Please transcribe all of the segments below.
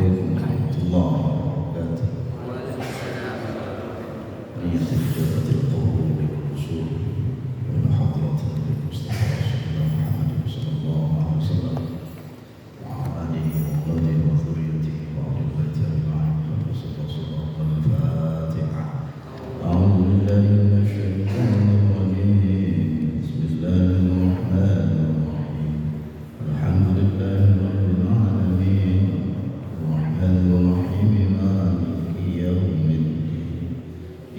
عليكم ورحمة الله وبركاته. نية إجابة القبول بالوصول إلى حضرة المصطفى سيدنا محمد صلى الله عليه وسلم وعلى آله وأولاده وذريته وأهل بيته أجمعين. الفاتحة. أعوذ بالله من الشيطان الرجيم. بسم الله الرحمن الرحيم. الحمد لله رب العالمين الرحمن الرحيم مالك يوم الدين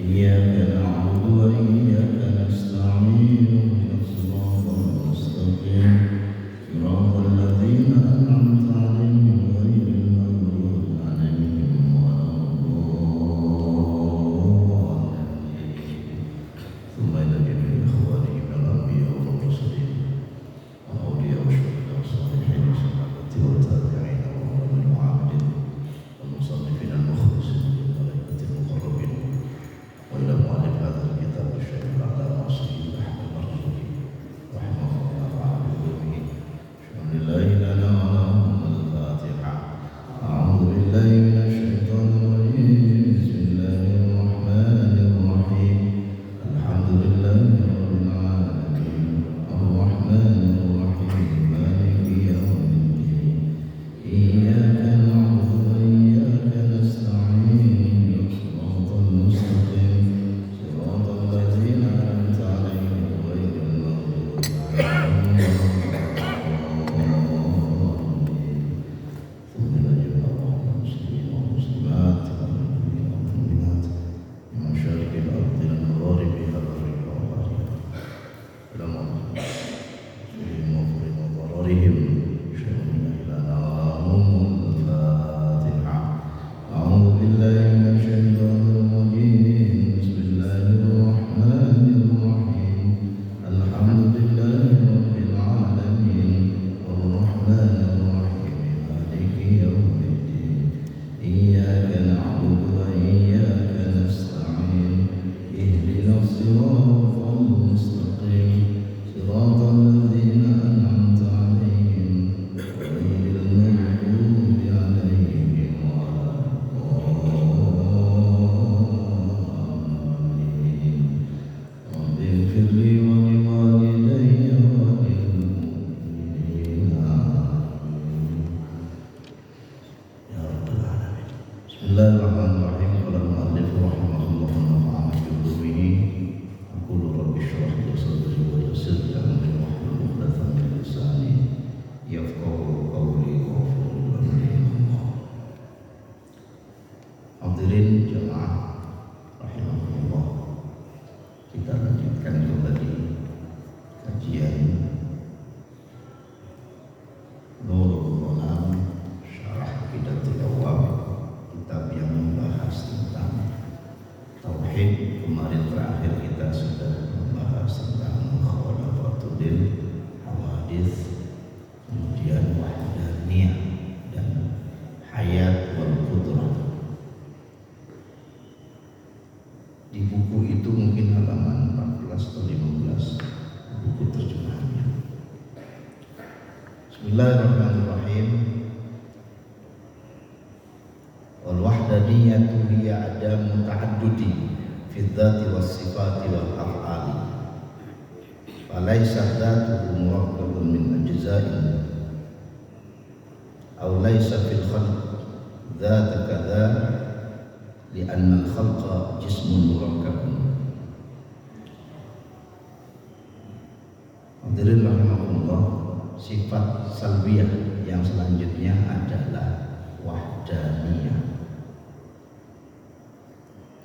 إياك نعبد وإياك نستعين اهدنا الصراط المستقيم صراط الذين أنعمت عليهم غير المغضوب عليهم ولا الضالين. ثم إلى جميع إخواني من الأنبياء والمرسلين والأولياء والشهداء والصالحين والصحابة والتابعين ومن المعاملين والمصنفين المخلصين والملائكة المقربين وإلى مؤلف هذا الكتاب الشيخ العلامة سيد أحمد المرزوقي رحمه الله تعالى بقوله شأن الله لنا ولهم الفاتحة. أعوذ بالله من الشيطان الرجيم. بسم الله الرحمن الرحيم. الحمد لله رب العالمين الرحمن الرحيم مالك يوم الدين إياك نعبد وإياك نستعين صراط المستقيم صراط الذين أنعمت عليهم غير المغضوب عليهم ولا الضالين. ثم نجعل الله المسلمين والمسلمات والمؤمنين والمؤمنات من مشارق الأرض إلى مغاربها برها وبحرها إلى مغفرهم وضررهم شأننا لنا ولهم الفاتحة. أعوذ بالله من الشيطان الرجيم. بسم الله الرحمن الرحيم. الحمد لله رب العالمين الرحمن الرحيم مالك يوم الدين إياك نعبد وإياك نستعين اهدنا الصراط المستقيم صراط الذين أنعمت عليهم غير المغضوب عليهم ولا الضالين. رب اغفر لي ولوالدي وللمؤمنين آمين يا رب العالمين. بسم الله الرحمن الرحيم. قال المؤلف رحمه الله ونفعنا بعلومه. أقول رب اشرح لي صدري ويسر لي أمري واحلل عقدة من لساني يفقهوا قولي واغفر لي الله. Hadirin jemaah rahimahullah, kita lanjutkan kembali kajian Nurul Ghanam Syarah Aqidatul Awwam, kitab yang membahas tentang tauhid. Kemarin terakhir kita sudah membahas tentang mukhalafatul hawadits, kemudian wahdaniyah dan hayat wal qudrah. Di buku itu mungkin halaman 14 atau 15 buku terjemahannya. Bismillahirrahmanirrahim. Wal wahdaniyatu hiya adamu ta'addudi fi dzati was sifati wal af'ali. Falaysa dzatuhu murakkabun min ajza'in aw laysa fil khalq dzata kadza li'anna al-khalqa jismun murakkabun. Hadirin rahimahullah, sifat salbiyah yang selanjutnya adalah wahdaniyah.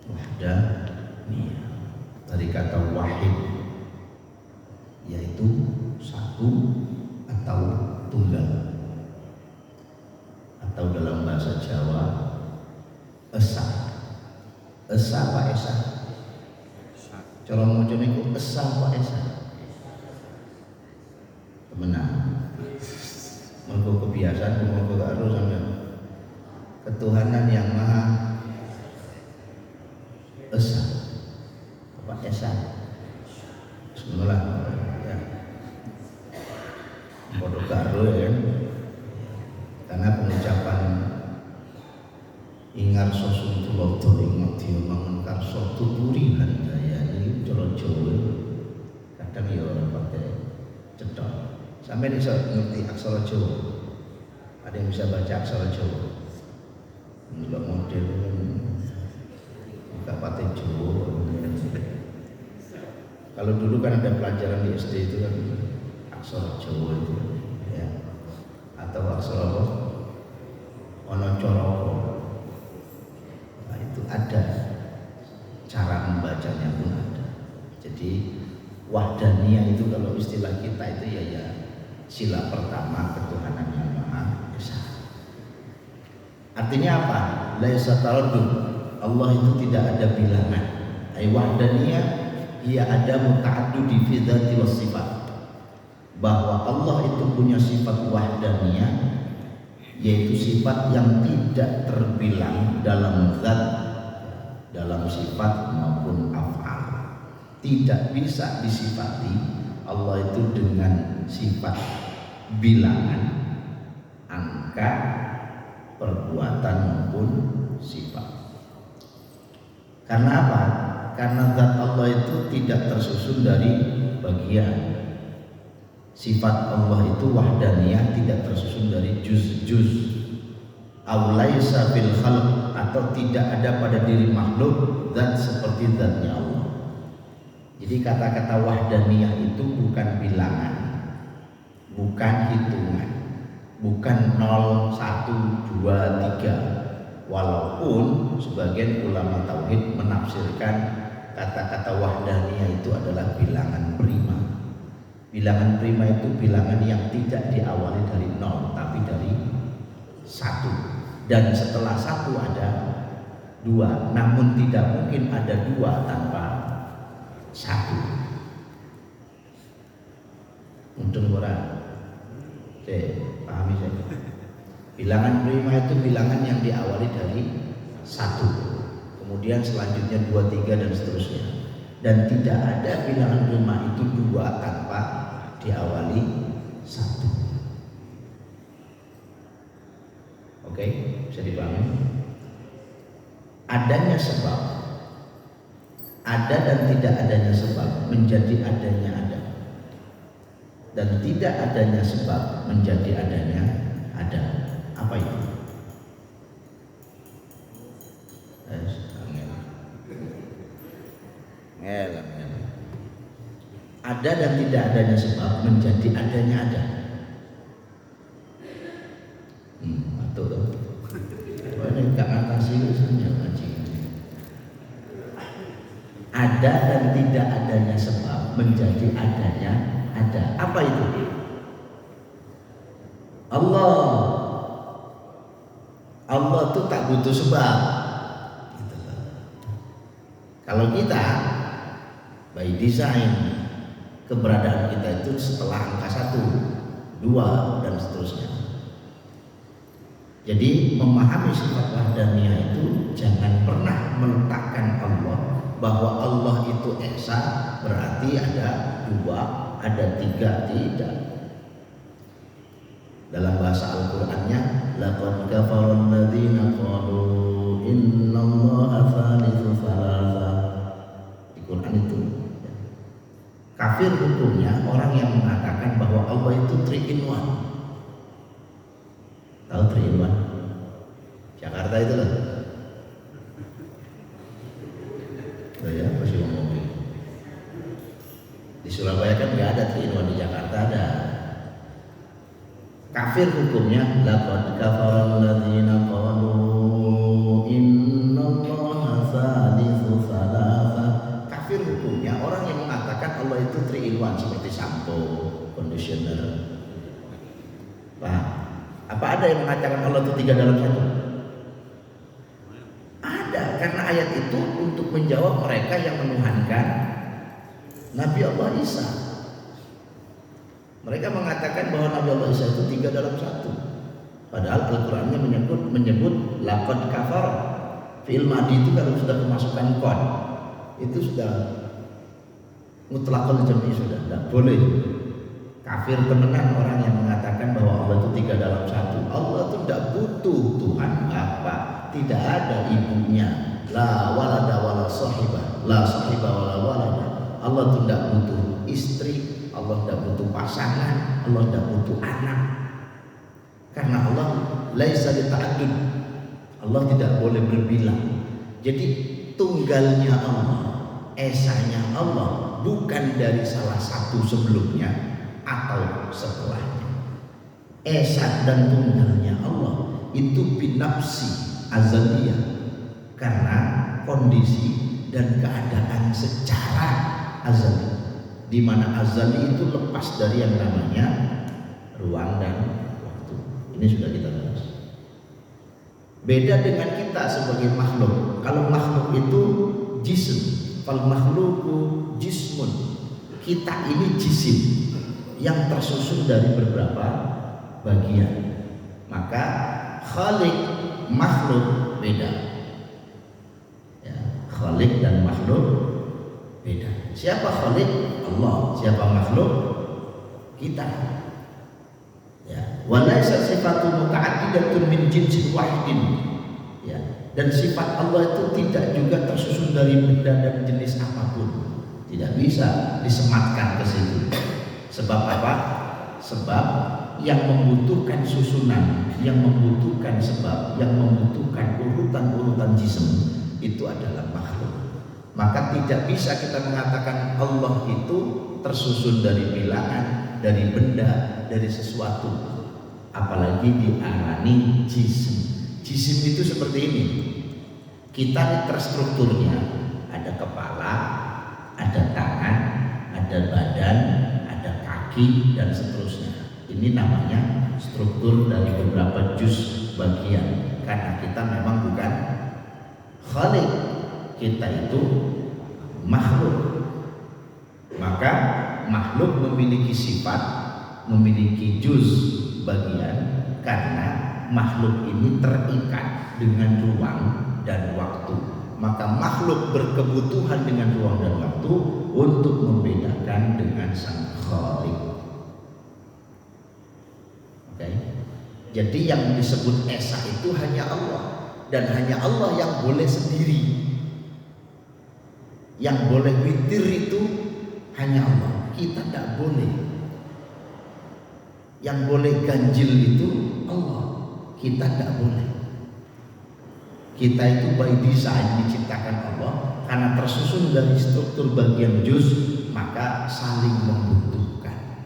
Wahdaniyah dari kata wahid, yaitu satu atau tunggal, atau dalam bahasa Jawa esa. Esa apa esa? Cara macam itu esa apa esa? Temenan. Mergo kebiasaan mergo karo sampean. Ketuhanan yang maha esa. Apa esa? Bismillah. Ya. Bodoh karo ya. Karena pengucapan ingarso suntuloto ing madya mangun karso tuturi lan jayane cara Jawa kadang ya ora pakai cethok. Sampeyan iso ngerti aksara Jawa? Ada yang bisa baca aksara Jawa? Enggak model enggak pakai Jawa. Kalau dulu kan ada pelajaran di SD itu kan aksara Jawa itu ya. Atau aksara apa? Ono coroko. Nah, itu ada cara membacanya pun ada. Jadi wahdaniyah itu kalau istilah kita itu ya sila pertama ketuhanan yang Maha Esa. Artinya apa? Laisa taraddud. Allah itu tidak ada bilangan. Ai wahdaniyah ia ada muta'addudi fi dzati was sifat. Bahwa Allah itu punya sifat wahdaniyah, yaitu sifat yang tidak terbilang dalam zat, dalam sifat maupun af'al. Tidak bisa disifati Allah itu dengan sifat bilangan, angka, perbuatan maupun sifat. Karena apa? Karena zat Allah itu tidak tersusun dari bagian. Sifat Allah itu wahdaniyah, tidak tersusun dari juz-juz. Aw laisa fil khalq, atau tidak ada pada diri makhluk zat seperti zatnya Allah. Jadi kata-kata wahdaniyah itu bukan bilangan, bukan hitungan, bukan 0, 1, 2, 3. Walaupun sebagian ulama tauhid menafsirkan kata-kata wahdaniyah itu adalah bilangan prima. Bilangan prima itu bilangan yang tidak diawali dari 0 tapi dari 1. Dan setelah 1 ada 2. Namun tidak mungkin ada 2 tanpa 1. Untung ora. Pahami saya. Bilangan prima itu bilangan yang diawali dari 1. Kemudian selanjutnya 2, 3 dan seterusnya. Dan tidak ada bilangan prima itu 2 tanpa diawali 1. Oke, bisa dipahami? Adanya sebab, ada dan tidak adanya sebab menjadi adanya ada, dan tidak adanya sebab menjadi adanya ada. Apa itu? Ada dan tidak adanya sebab menjadi adanya ada. Betul. Ini enggak ngatasi urusannya ngaji. Ada dan tidak adanya sebab menjadi adanya ada. Apa itu? Allah itu tak butuh sebab. Gitu. Kalau kita by design, keberadaan kita itu setelah angka 1, 2 dan seterusnya. Jadi memahami sifat wahdaniyah itu jangan pernah meletakkan Allah bahwa Allah itu esa berarti ada 2, ada 3, tidak. Dalam bahasa Al-Qur'annya laqad kafara alladziina qalu innallaha tsalitsu tsalatsa. Di Quran itu kafir hukumnya orang yang mengatakan bahwa Allah itu 3 in 1. Tahu 3 in 1? Jakarta itu loh. Oh ya, masih ngomong. Di Surabaya kan nggak ada 3 in 1, di Jakarta ada. Kafir hukumnya laqad kafara alladziina qalu innallaha tsalitsu tsalatsa. Kafir hukumnya orang yang mengatakan Allah itu 3 in 1 seperti sampo, conditioner. Paham? Apa ada yang mengatakan Allah itu 3 dalam 1? Ada, karena ayat itu untuk menjawab mereka yang menuhankan Nabi Allah Isa. Mereka mengatakan bahwa Nabi Allah Isa itu 3 dalam 1. Padahal Al-Qur'annya menyebut laqad kafara. Fi'il madhi itu kalau sudah kemasukan qad, itu sudah mutlaqul jam'i, sudah tidak boleh. Kafir temenan orang yang mengatakan bahwa Allah itu 3 dalam 1. Allah itu tidak butuh Tuhan Bapa, tidak ada ibunya. La walada wala sahibah, la sahibah wala walada. Allah tidak butuh istri, Allah tidak butuh pasangan, Allah tidak butuh anak. Karena Allah laisa lita'addud, Allah tidak boleh berbilang. Jadi tunggalnya Allah, esanya Allah, bukan dari salah satu sebelumnya atau setelahnya. Esa dan tunggalnya Allah itu binafsi azaliyah, karena kondisi dan keadaan secara azali, di mana azali itu lepas dari yang namanya ruang dan waktu. Ini sudah kita bahas. Beda dengan kita sebagai makhluk. Kalau makhluk itu jism, fal makhluku jismun. Kita ini jisim yang tersusun dari beberapa bagian. Maka khalik makhluk beda. Khalik dan makhluk beda. Siapa khalik? Allah. Siapa makhluk? Kita. Ya. Wa laisa sifatu muta'addidatun min jinsin wahidin. Ya. Dan sifat Allah itu tidak juga tersusun dari benda dan jenis apapun. Tidak bisa disematkan ke situ. Sebab apa? Sebab yang membutuhkan susunan, yang membutuhkan sebab, yang membutuhkan urutan-urutan jisim itu adalah makhluk. Maka tidak bisa kita mengatakan Allah itu tersusun dari bilangan, dari benda, dari sesuatu, apalagi diarani jisim. Jisim itu seperti ini. Kita ini terstrukturnya ada kepala, ada tangan, ada badan, ada kaki, dan seterusnya. Ini namanya struktur dari beberapa juz bagian. Karena kita memang bukan khalik, kita itu makhluk. Maka makhluk memiliki sifat, memiliki juz bagian, karena makhluk ini terikat dengan ruang dan waktu. Maka makhluk berkebutuhan dengan ruang dan waktu untuk membedakan dengan sang khalik. Oke. Jadi yang disebut esa itu hanya Allah. Dan hanya Allah yang boleh sendiri. Yang boleh witir itu hanya Allah. Kita tidak boleh. Yang boleh ganjil itu Allah. Kita tidak boleh. Kita itu by design diciptakan Allah. Karena tersusun dari struktur bagian juz, maka saling membutuhkan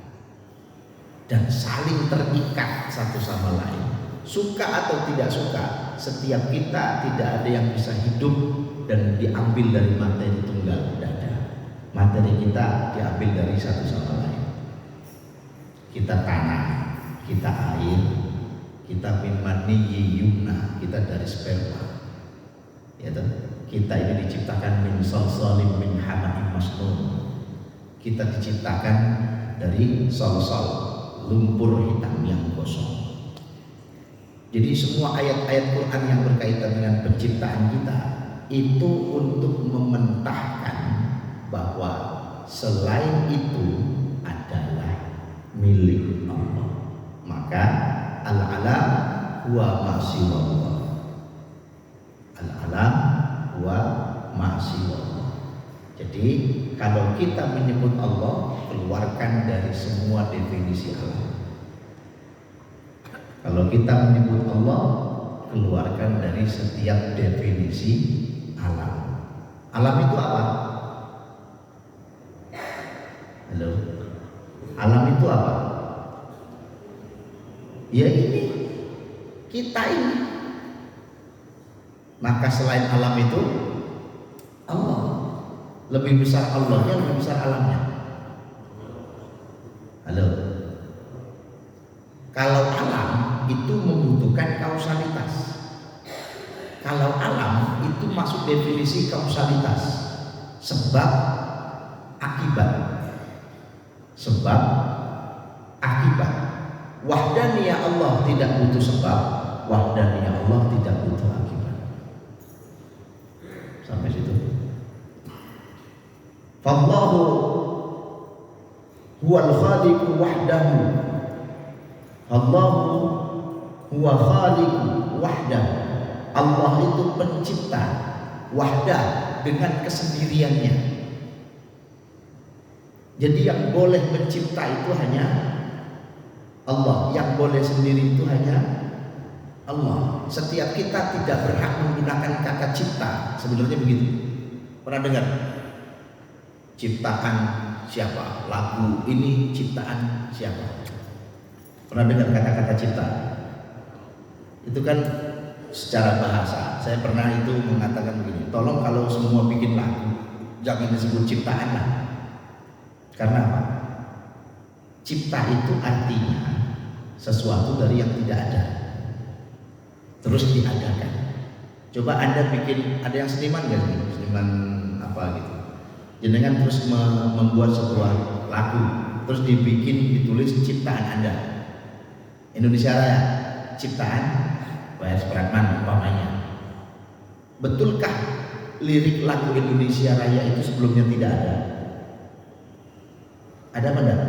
dan saling terikat satu sama lain. Suka atau tidak suka, setiap kita tidak ada yang bisa hidup dan diambil dari materi tunggal, tidak ada. Materi kita diambil dari satu sama lain. Kita tanah, kita air, kita min maniyyi yumna, kita dari sperma. Ya toh? Kita ini diciptakan min salsalin min hama'in masnun. Kita diciptakan dari salsal, lumpur hitam yang gosong. Jadi semua ayat-ayat Quran yang berkaitan dengan penciptaan kita itu untuk mementahkan bahwa selain itu adalah milik Allah. Maka al-alam huwa ma siwallah. Al-alam huwa ma siwallah. Jadi kalau kita menyebut Allah, keluarkan dari semua definisi alam. Kalau kita menyebut Allah, keluarkan dari setiap definisi alam. Alam itu apa? Halo? Alam itu apa? Ya ini, kita ini. Maka selain alam itu Allah. Lebih besar Allahnya, lebih besar alamnya. Halo? Kalau alam itu membutuhkan kausalitas. Kalau alam itu masuk definisi kausalitas, sebab akibat. Sebab akibat. Wahdaniyah Allah tidak butuh sebab, wahdaniyah Allah tidak butuh akibat. Sampai situ. Fallahu huwal khaliqu wahdahu. Allahu huwa khaliqu wahdahu. Allah itu pencipta, wahdah, dengan kesendiriannya. Jadi yang boleh mencipta itu hanya Allah, yang boleh sendiri itu hanya Allah. Setiap kita tidak berhak menggunakan kata cipta. Sebenarnya begitu. Pernah dengar? Ciptaan siapa? Lagu ini ciptaan siapa? Pernah dengar kata-kata cipta? Itu kan secara bahasa. Saya pernah itu mengatakan begini, tolong kalau semua bikin lagu jangan disebut ciptaan lah. Karena apa? Cipta itu artinya sesuatu dari yang tidak ada terus diadakan. Coba Anda bikin, ada yang seniman gak sih? Seniman apa gitu, jenengan terus membuat sebuah lagu terus dibikin, ditulis ciptaan Anda, Indonesia Raya, ciptaan W.R. Supratman umpamanya. Betulkah lirik lagu Indonesia Raya itu sebelumnya tidak ada? Ada apa enggak?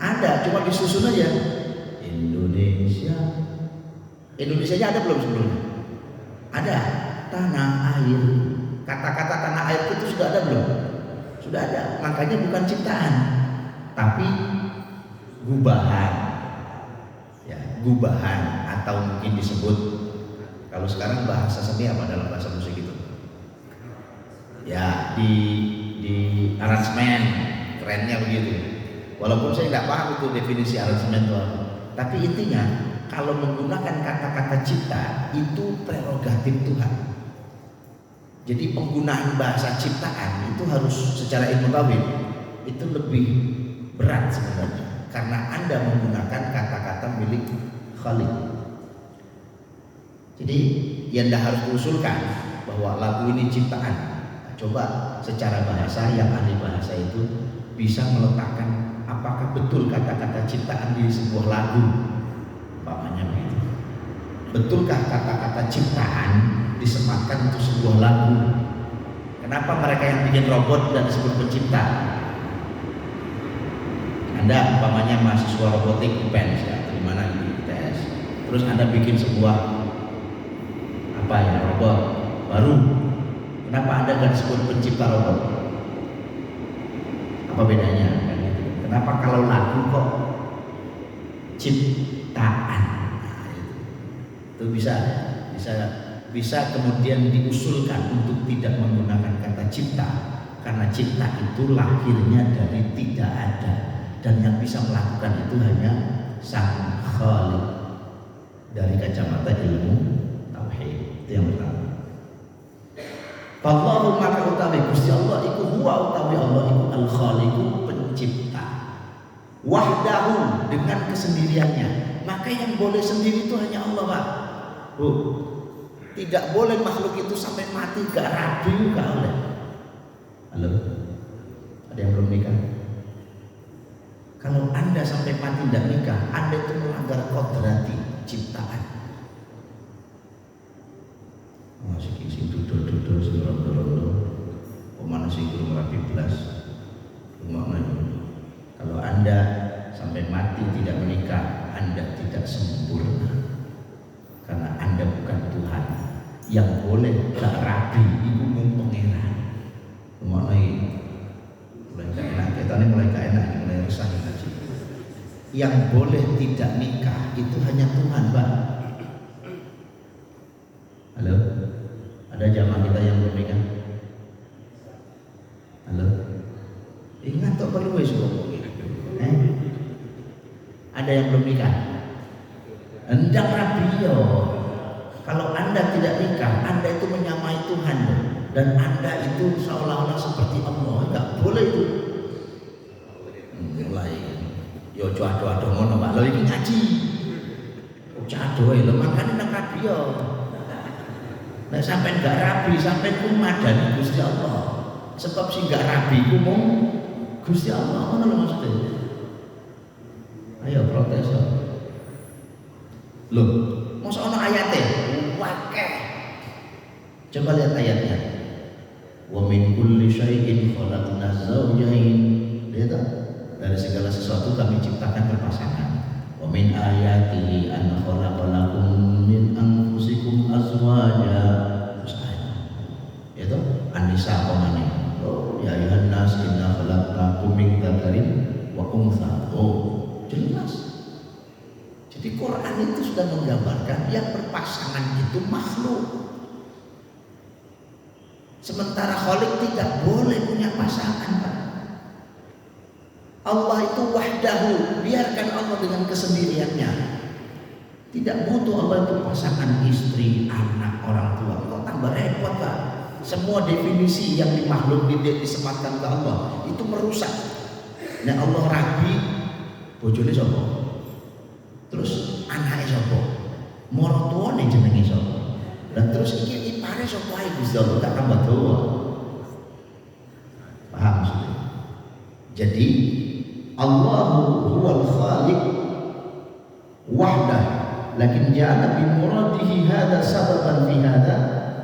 Ada, cuma disusun aja. Indonesianya ada belum sebelumnya? Ada. Tanah air. Kata-kata tanah air itu sudah ada belum? Sudah ada. Makanya bukan ciptaan, tapi gubahan. Ya, gubahan atau mungkin disebut, kalau sekarang bahasa seni apa dalam bahasa musik itu? Ya, di aransemen, kerennya begitu. Walaupun saya nggak paham itu definisi aransemen itu apa. Tapi intinya kalau menggunakan kata-kata cipta itu prerogatif Tuhan. Jadi penggunaan bahasa ciptaan itu harus secara ilmu tauhid itu lebih berat sebenarnya, karena Anda menggunakan kata-kata milik Khalik. Jadi yang Anda harus usulkan bahwa lagu ini ciptaan. Nah, coba secara bahasa, yang ahli bahasa itu bisa meletakkan apakah betul kata-kata ciptaan di sebuah lagu, umpamanya begitu. Betulkah kata-kata ciptaan disematkan untuk sebuah lagu? Kenapa mereka yang bikin robot dan disebut pencipta? Anda umpamanya mahasiswa robotik UPEN atau di mana di ITS, terus Anda bikin sebuah apa ya, robot baru. Kenapa Anda nggak disebut pencipta robot? Apa bedanya? Kenapa kalau lagu kok ciptaan? Nah, itu bisa kemudian diusulkan untuk tidak menggunakan kata cipta, karena cipta itu lahirnya dari tidak ada, dan yang bisa melakukan itu hanya Sang Khalik dari kacamata ilmu tauhid. Itu yang pertama. Wallahu maka utawi Gusti Allah iku huwa utawi Allah iku al-Khaliqu pencipta. Wahdahu dengan kesendiriannya. Maka yang boleh sendiri itu hanya Allah, Pak. Tidak boleh makhluk itu sampai mati gak rabi gak oleh. Halo? Ada yang belum nikah? Kalau Anda sampai mati tidak nikah, Anda itu melanggar kodrati ciptaan. Masih kisi duduk sing rondo-rondo. Pemana sing kurang rapi belas. Kalau Anda sampai mati tidak menikah, Anda tidak sempurna. Karena Anda bukan Tuhan. Yang boleh gak rabi ibu mung pangeran. Mulai gak enak, kita mulai gak enak, mulai resah ngaji. Yang boleh tidak nikah itu hanya Tuhan, Pak. Halo? Ada jamaah kita yang belum nikah? Halo? Ingat tak perlu wis ada yang belum nikah? Hendak rabi yo. Kalau Anda tidak nikah, Anda itu menyamai Tuhan, dan Anda itu seolah-olah seperti Allah. Enggak boleh itu. Mulai yo doa-doa ngono, Pak. Lho iki ngaji. Doa lho makane nang rabi yo. Nek sampean enggak rabi, sampean ku madani Gusti Allah. Sebab sing enggak rabi ku mung Gusti Allah. Ngono lho maksudnya. Ayo protes yo. Loh, masa ana ayate? Wakeh. Coba lihat ayatnya. Wa min kulli syai'in khalaqna zawjayn. Lihat, dari segala sesuatu kami ciptakan berpasangan. Wa min ayatihi an khalaqalakum min anfusikum azwaja. Itu An-Nisa komane. Oh, ya ayuhan nas inna khalaqnakum min dzakarin wa untha. Oh, jelas. Jadi Quran itu sudah menggambarkan yang berpasangan itu makhluk. Sementara Khalik tidak boleh punya pasangan, Pak. Allah itu wahdahu, biarkan Allah dengan kesendiriannya. Tidak butuh Allah itu pasangan istri, anak, orang tua. Kok tambah repot, Pak? Semua definisi yang di makhluk disematkan ke Allah itu merusak. Nah, Allah rabi, bojone sapa? Terus anake sapa? Maratuane jenenge sapa? Dan terus iki ipare sapa ae Gusti Allah tak tambah dawa. Paham maksudnya? Jadi Allahu huwal khaliq wahdah, lakin ja'ala bi muradihi hadha sababan fi hadha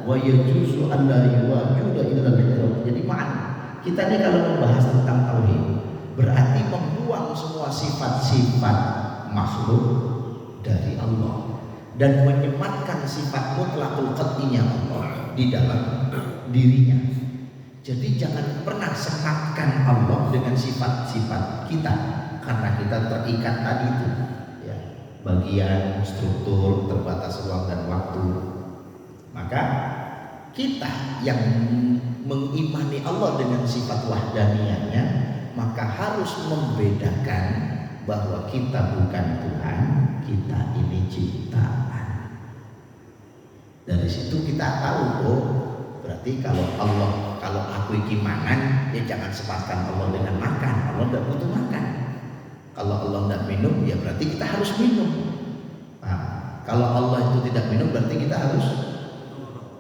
wa yajuzu an la yuwajuda illa al-hijrah. Jadi makna kita ini kalau membahas tentang tauhid berarti membuang semua sifat-sifat makhluk dari Allah dan menyematkan sifat mutlakul qat'iynya Allah di dalam dirinya. Jadi jangan pernah sematkan Allah dengan sifat-sifat kita, karena kita terikat tadi itu ya, bagian struktur terbatas ruang dan waktu. Maka kita yang mengimani Allah dengan sifat wahdaniyahnya, maka harus membedakan bahwa kita bukan Tuhan, kita ini ciptaan. Dari situ kita tahu, oh berarti kalau aku iki mangan, ya jangan sematkan Allah dengan makan. Allah tidak butuh makan. Kalau Allah tidak minum, ya berarti kita harus minum. Nah, kalau Allah itu tidak minum, berarti kita harus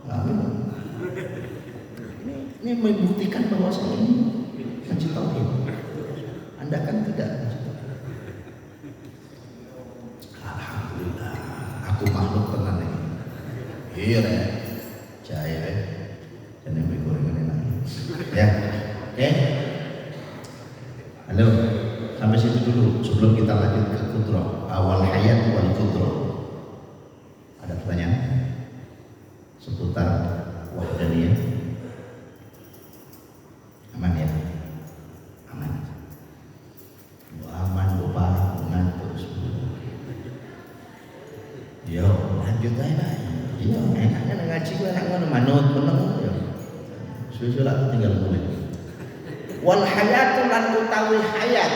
minum. Ini membuktikan bahwa saya ini ngaji tauhid. Anda kan tidak. Alhamdulillah, aku makhluk tenang ini. Iya deh, jaya deh. Dan yang bergorengan enak. Ya, oke. Halo, sampai situ dulu sebelum kita lanjut ke kudrah. Awal hayat wal kudrah. Ada pertanyaan seputar wahdaniyah? Aman ya? Aman. Aman, Bapak, ngantuk. Yo, lanjut aja. Iya, enaknya ngaji gue enak ngono manut meneng yo. Susul tinggal mulai. Wal hayatu lan utawi hayat,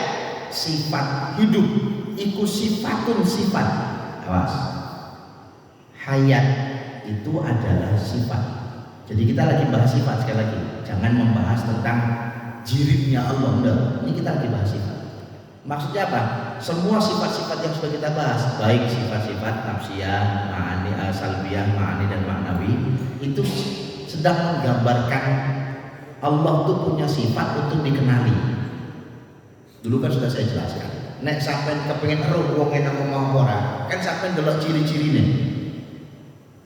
sifat hidup iku sifatun sifat. Awas. Hayat itu adalah sifat. Jadi kita lagi bahas sifat sekali lagi. Jangan membahas tentang jiribnya Allah, enggak. Ini kita lagi bahas sifat. Maksudnya apa? Semua sifat-sifat yang sudah kita bahas, baik sifat-sifat nafsiyah, ma'ani, salbiyah, ma'ani dan maknawi, itu sedang menggambarkan Allah itu punya sifat untuk dikenali. Dulu kan sudah saya jelaskan. Nek sampai kepengen eruh wong enak ngomong ora, kan sampai delok ciri-cirine.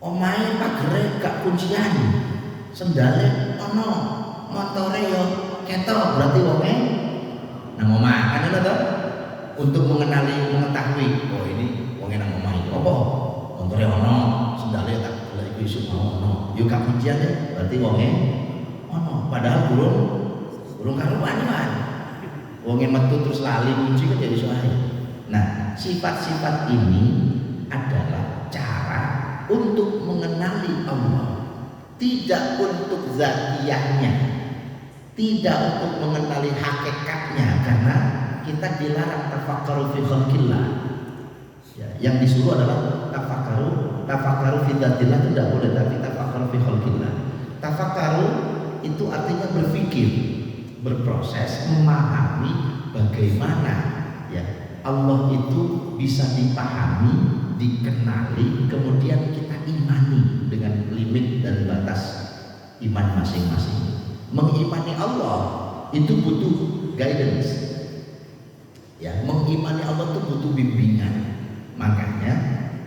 Omahe pagere gak kuncian, sendale ono, motore yo ketok, berarti wonge nang omah kan itu toh? Untuk mengetahui, oh ini wonge nang omah iki apa? Motore ono, sendale tak lek iku ono. Yo gak kuncian ya, berarti wonge ono. Padahal burung karuan kan. Wonge metu terus lali kunci kan jadi soal. Nah, sifat-sifat ini adalah cara untuk mengenali Allah, tidak untuk zatiyahnya, tidak untuk mengenali hakikatnya, karena kita dilarang tafakkaru fi khalqillah. Ya, yang disuruh adalah tafakkaru fi dzatillah itu tidak boleh, tapi tafakkaru fi khalqillah. Tafakkaru itu artinya berpikir, berproses, memahami bagaimana ya Allah itu bisa dipahami, dikenali, kemudian kita imani dengan limit dan batas iman masing-masing. Mengimani Allah itu butuh guidance. Ya, mengimani Allah itu butuh bimbingan. Makanya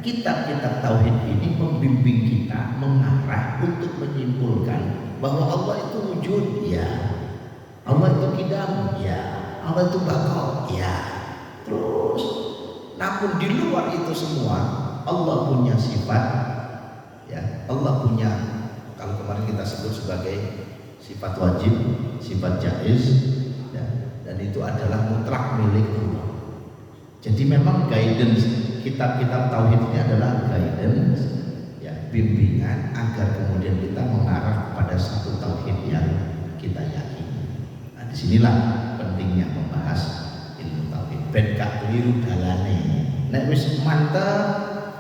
kitab-kitab tauhid ini membimbing kita mengarah untuk menyimpulkan bahwa Allah itu wujud, ya. Allah itu qidam, ya. Allah itu baqa, ya. Terus Namun di luar itu semua Allah punya sifat, ya Allah punya, kalau kemarin kita sebut sebagai sifat wajib, sifat jaiz, ya, dan itu adalah mutlak milik Allah. Jadi memang guidance kitab-kitab tauhid ini adalah guidance, ya, bimbingan agar kemudian kita mengarah pada satu tauhid yang kita yakini. Nah, disinilah pentingnya membahas ilmu tauhid. Ben gak keliru dalane. Nek wis mantep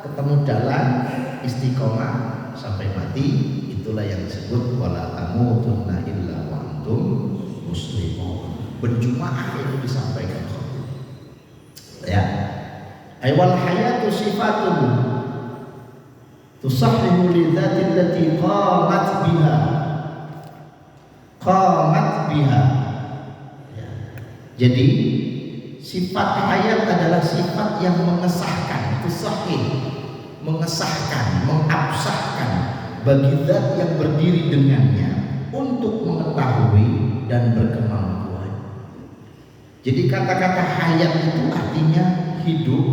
ketemu dalan istiqomah sampai mati, itulah yang disebut wala tamutunna illa wa antum muslimun. Berjumaah itu disampaikan ya. Aywal hayatu sifatun tusahhihu lidzati allati qamat biha ya. Jadi sifat hayat adalah sifat yang mengesahkan, itu sahih, mengesahkan, mengabsahkan bagi zat yang berdiri dengannya untuk mengetahui dan berkemampuan. Jadi kata-kata hayat itu artinya hidup,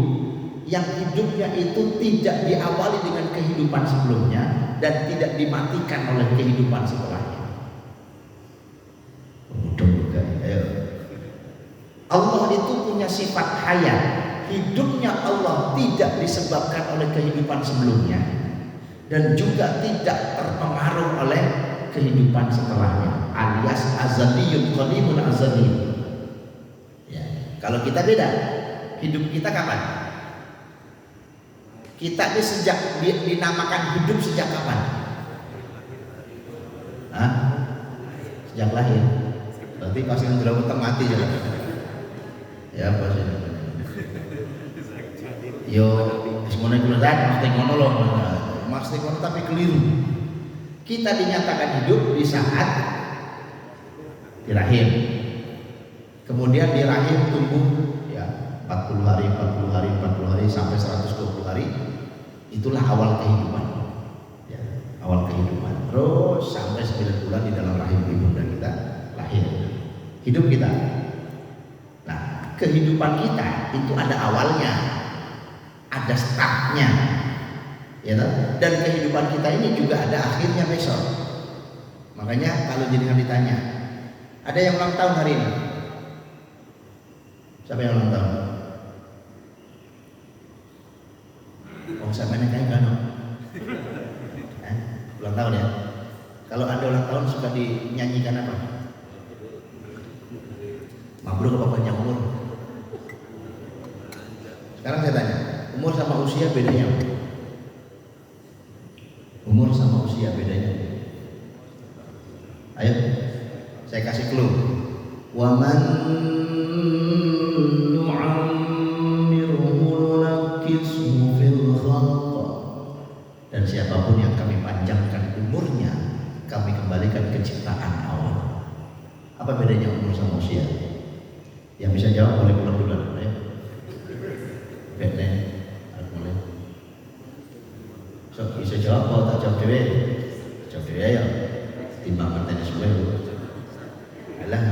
yang hidupnya itu tidak diawali dengan kehidupan sebelumnya dan tidak dimatikan oleh kehidupan setelahnya. Allah itu punya sifat hayat. Hidupnya Allah tidak disebabkan oleh kehidupan sebelumnya dan juga tidak terpengaruh oleh kehidupan setelahnya, alias azaliyun qadimun azali. Ya, kalau kita beda, hidup kita kapan? Kita ini sejak dinamakan hidup sejak kapan? Hah? Sejak lahir. Berarti pas yang jerawat mati ya. Ya apa sih? Yo, semuanya kelihatan, mesti ngono loh, mesti ngono tapi keliru. Kita dinyatakan hidup di saat di rahim. Kemudian di rahim tumbuh ya 40 hari, 40 hari, 40 hari sampai 120 hari. Itulah awal kehidupan. Ya, awal kehidupan. Terus sampai 9 bulan di dalam rahim ibunda kita lahir. Hidup kita. Nah, kehidupan kita itu ada awalnya, ada startnya, ya kan? Dan kehidupan kita ini juga ada akhirnya besok. Makanya kalau jenengan ditanya, ada yang ulang tahun hari ini? Siapa yang ulang tahun? Oh, sampai kayak kan? Ulang tahun ya. Kalau Anda ulang tahun suka dinyanyikan apa? Mabrur apa panjang umur? Sekarang saya tanya, umur sama usia bedanya apa? Umur sama usia bedanya apa? Ayo, saya kasih clue. Wa man nu'ammirhu nunakkishu fil khalq. Dan siapapun yang kami panjangkan umurnya, kami kembalikan ke ciptaan awal. Apa bedanya umur sama usia? Yang bisa jawab boleh pulang dulu. Ayo. Beda, harus mulai. So, bisa jawab kalau tak jawab dewe. Jawab dewe ya. Timbang materi semua itu. Alah,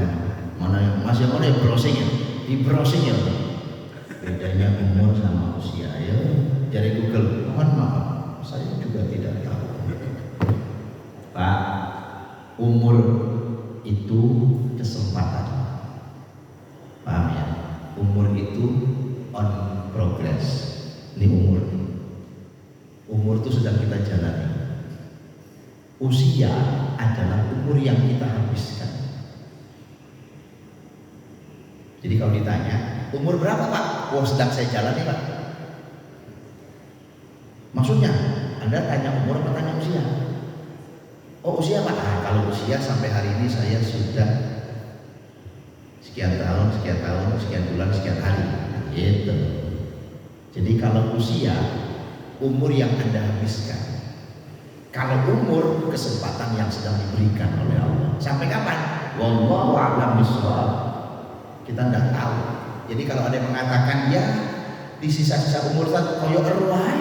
mana masih mana yang browsing ya? Di browsing ya. Bedanya umur sama usia ya. Dari Google. Mohon maaf, saya juga tidak tahu. Pak, umur itu kesempatan. Paham ya? Umur itu on progress. Ini umur. Umur itu sedang kita jalani. Usia adalah umur yang kita habiskan. Jadi kalau ditanya, umur berapa Pak? Oh, sedang saya jalani Pak. Maksudnya, Anda tanya umur apa tanya usia? Oh, usia Pak? Nah, kalau usia sampai hari ini saya sudah sekian tahun, sekian bulan, sekian hari, gitu. Jadi kalau usia, umur yang Anda habiskan. Kalau umur, kesempatan yang sedang diberikan oleh Allah. Sampai kapan? Wallahu a'lam bishawab. Kita tidak tahu. Jadi kalau ada yang mengatakan ya di sisa-sisa umur satu koyo erwai,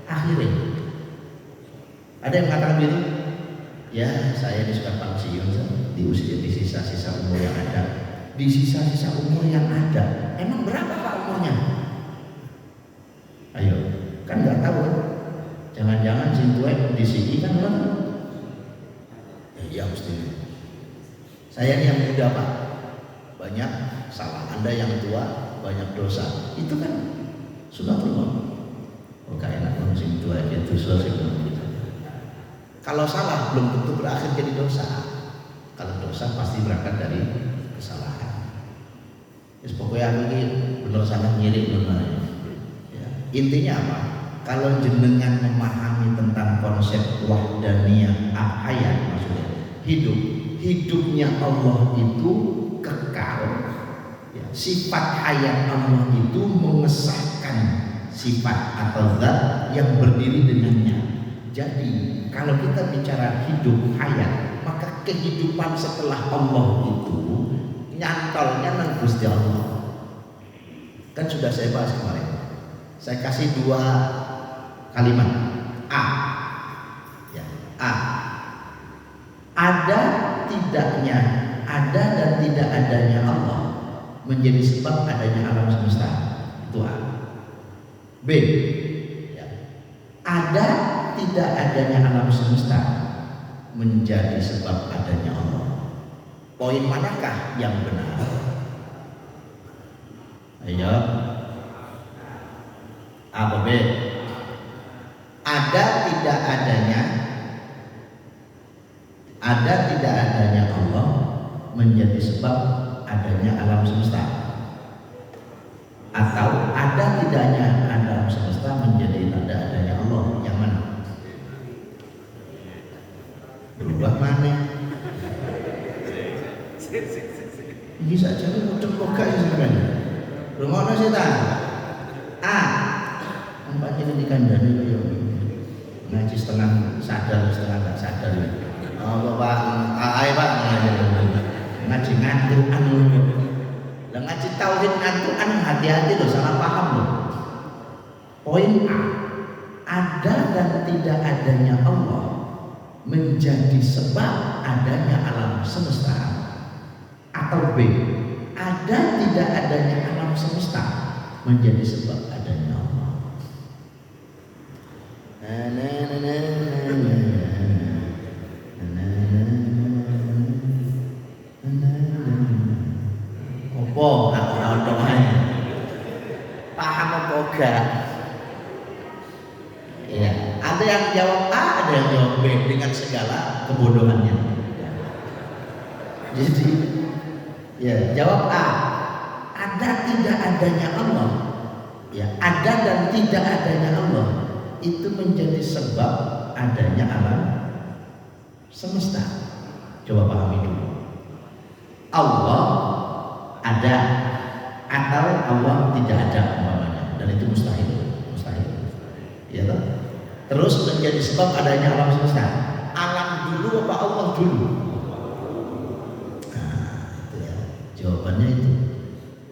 akhirnya ada yang mengatakan begitu. Ya, saya disuruh pensiun di usia di sisa-sisa umur yang ada. Di sisa-sisa umur yang ada. Emang berapa Pak umurnya? Ayo, kan nggak tahu kan? Jangan-jangan si tuwek di sini kan kan? Ya mesti. Saya ini yang muda Pak, banyak salah. Anda yang tua banyak dosa. Itu kan sunatullah. Oh gak enak dong sing tua aja dosa sih gitu. Kalau salah belum tentu berakhir jadi dosa. Kalau dosa pasti berangkat dari kesalahan. Yes, pokoknya aku ini benar salah nyirik benar. Ya. Intinya apa? Kalau jenengan memahami tentang konsep wahdaniyah hayat, maksudnya hidupnya Allah itu kekal. Ya. Sifat hayat Allah itu mengesahkan sifat atau zat yang berdiri dengannya. Jadi kalau kita bicara hidup hayat, maka kehidupan setelah Allah itu nyantolnya nang Gusti Allah. Kan sudah saya bahas kemarin. Saya kasih 2 kalimat. A. Ya, A. Ada dan tidak adanya Allah menjadi sebab adanya alam semesta. Itu A. B. Ya. Ada tidak adanya alam semesta menjadi sebab adanya Allah. Poin manakah yang benar? Ayo. A atau B? Ada tidak adanya Allah menjadi sebab adanya alam semesta, atau ada tidaknya alam semesta menjadi tanda adanya Allah. Yang mana? Berubah mana? Bisa jadi muncul kok sebenarnya. Rumahnya setan. A. Empat ini dikandani yo. Ngaji setengah sadar, setengah nggak sadar. Oh Bapak, ayo Pak ngaji ngantukan loh. Lah ngaji tauhid ngantukan hati-hati loh, salah paham loh. Poin A. Ada dan tidak adanya Allah menjadi sebab adanya alam semesta, atau B. Ada tidak adanya alam semesta menjadi sebab adanya Allah. Opo paham apa enggak? Ya, ada yang jawab A, ada yang jawab B dengan segala kebodohannya. Jadi ya, jawab A. Ada tidak adanya Allah. Ya, ada dan tidak adanya Allah itu menjadi sebab adanya alam semesta. Coba pahami dulu. Allah ada atau Allah tidak ada umpamanya, dan itu mustahil. Ya toh? Terus menjadi sebab adanya alam semesta. Alam dulu apa Allah dulu? Jawabannya itu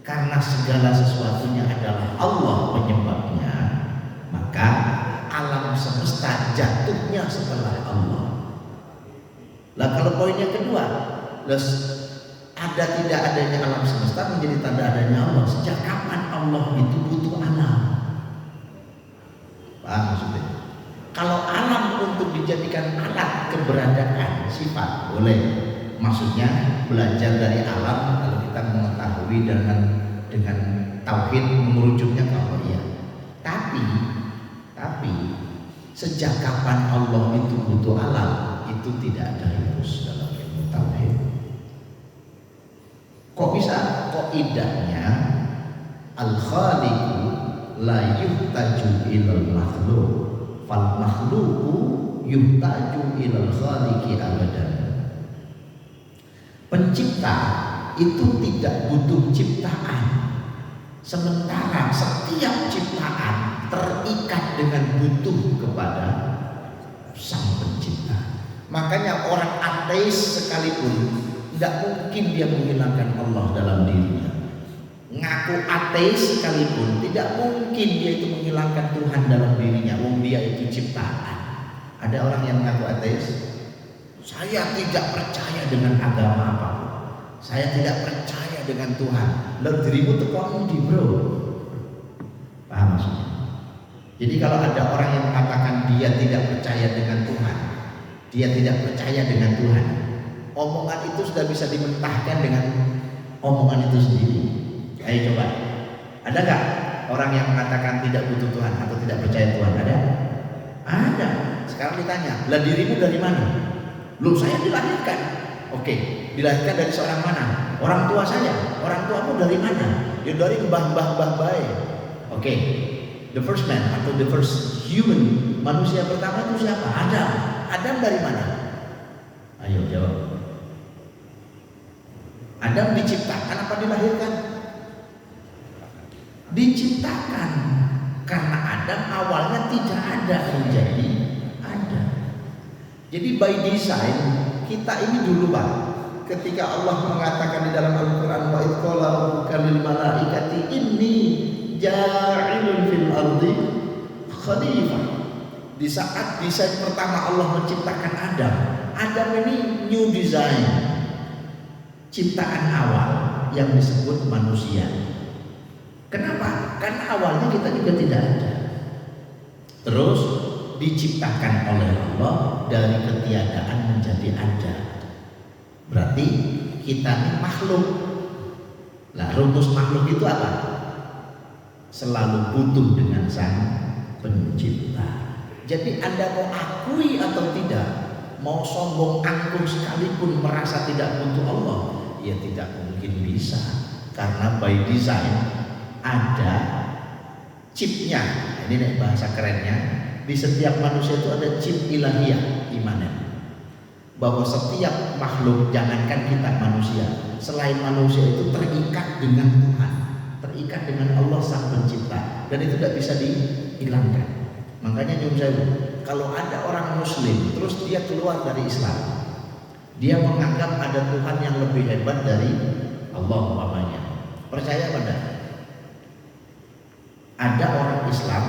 karena segala sesuatunya adalah Allah penyebabnya, maka alam semesta jatuhnya setelah Allah. Lah kalau poinnya kedua, ada tidak adanya alam semesta menjadi tanda adanya Allah. Sejak kapan Allah itu butuh alam? Paham maksudnya? Kalau alam untuk dijadikan alat keberadaan sifat boleh. Maksudnya belajar dari alam, kalau kita mengetahui dengan tauhid merujuknya ke Allah, ya. Tapi sejak kapan Allah itu butuh alam, itu tidak ada rumus dalam ilmu tauhid. Kok bisa? Kok idahnya al-khaliqu la yuhtaju ilal makhluk, fal makhluku yuhtaju ilal khaliqi abadan. Pencipta itu tidak butuh ciptaan, sementara setiap ciptaan terikat dengan butuh kepada sang pencipta. Makanya orang ateis sekalipun tidak mungkin dia menghilangkan Allah dalam dirinya. Ngaku ateis sekalipun tidak mungkin dia itu menghilangkan Tuhan dalam dirinya. Wong dia itu ciptaan. Ada orang yang mengaku ateis, saya tidak percaya dengan agama apapun. Saya tidak percaya dengan Tuhan. Lalu dirimu tekon di bro. Paham maksudnya? Jadi kalau ada orang yang mengatakan dia tidak percaya dengan Tuhan, dia tidak percaya dengan Tuhan, omongan itu sudah bisa dimentahkan dengan omongan itu sendiri. Ayo coba, ada nggak orang yang mengatakan tidak butuh Tuhan atau tidak percaya Tuhan? Ada? Ada. Sekarang ditanya, lah dirimu dari mana? Loh, saya dilahirkan. Oke, dilahirkan dari seorang mana? Orang tua saya. Orang tuamu dari mana? Ya dari mbah-mbah baik. Oke, the first man atau the first human, manusia pertama itu siapa? Adam. Adam dari mana? Ayo jawab. Adam diciptakan apa dilahirkan? Diciptakan. Karena Adam awalnya tidak ada menjadi ada. Jadi by design kita ini dulu Pak, ketika Allah mengatakan di dalam Al-Quran wa idh qala rabbuka lil malaikati inni ja'ilun fil ardi khalifah. Di saat desain pertama Allah menciptakan Adam, Adam ini new design, ciptaan awal yang disebut manusia. Kenapa? Karena awalnya kita juga tidak ada. Terus diciptakan oleh Allah dari ketiadaan menjadi ada. Berarti kita ini makhluk. Nah, rumus makhluk itu apa? Selalu butuh dengan sang pencipta. Jadi Anda mau akui atau tidak, mau sombong angkuh sekalipun merasa tidak butuh Allah, ya tidak mungkin bisa. Karena by design ada chipnya. Ini bahasa kerennya, di setiap manusia itu ada chip ilahiyah imanen, bahwa setiap makhluk, jangankan kita manusia, selain manusia itu terikat dengan Tuhan, terikat dengan Allah sang pencipta, dan itu tidak bisa dihilangkan. Makanya nyun sewu, kalau ada orang muslim terus dia keluar dari Islam, dia menganggap ada Tuhan yang lebih hebat dari Allah umpamanya, percaya pada ada orang Islam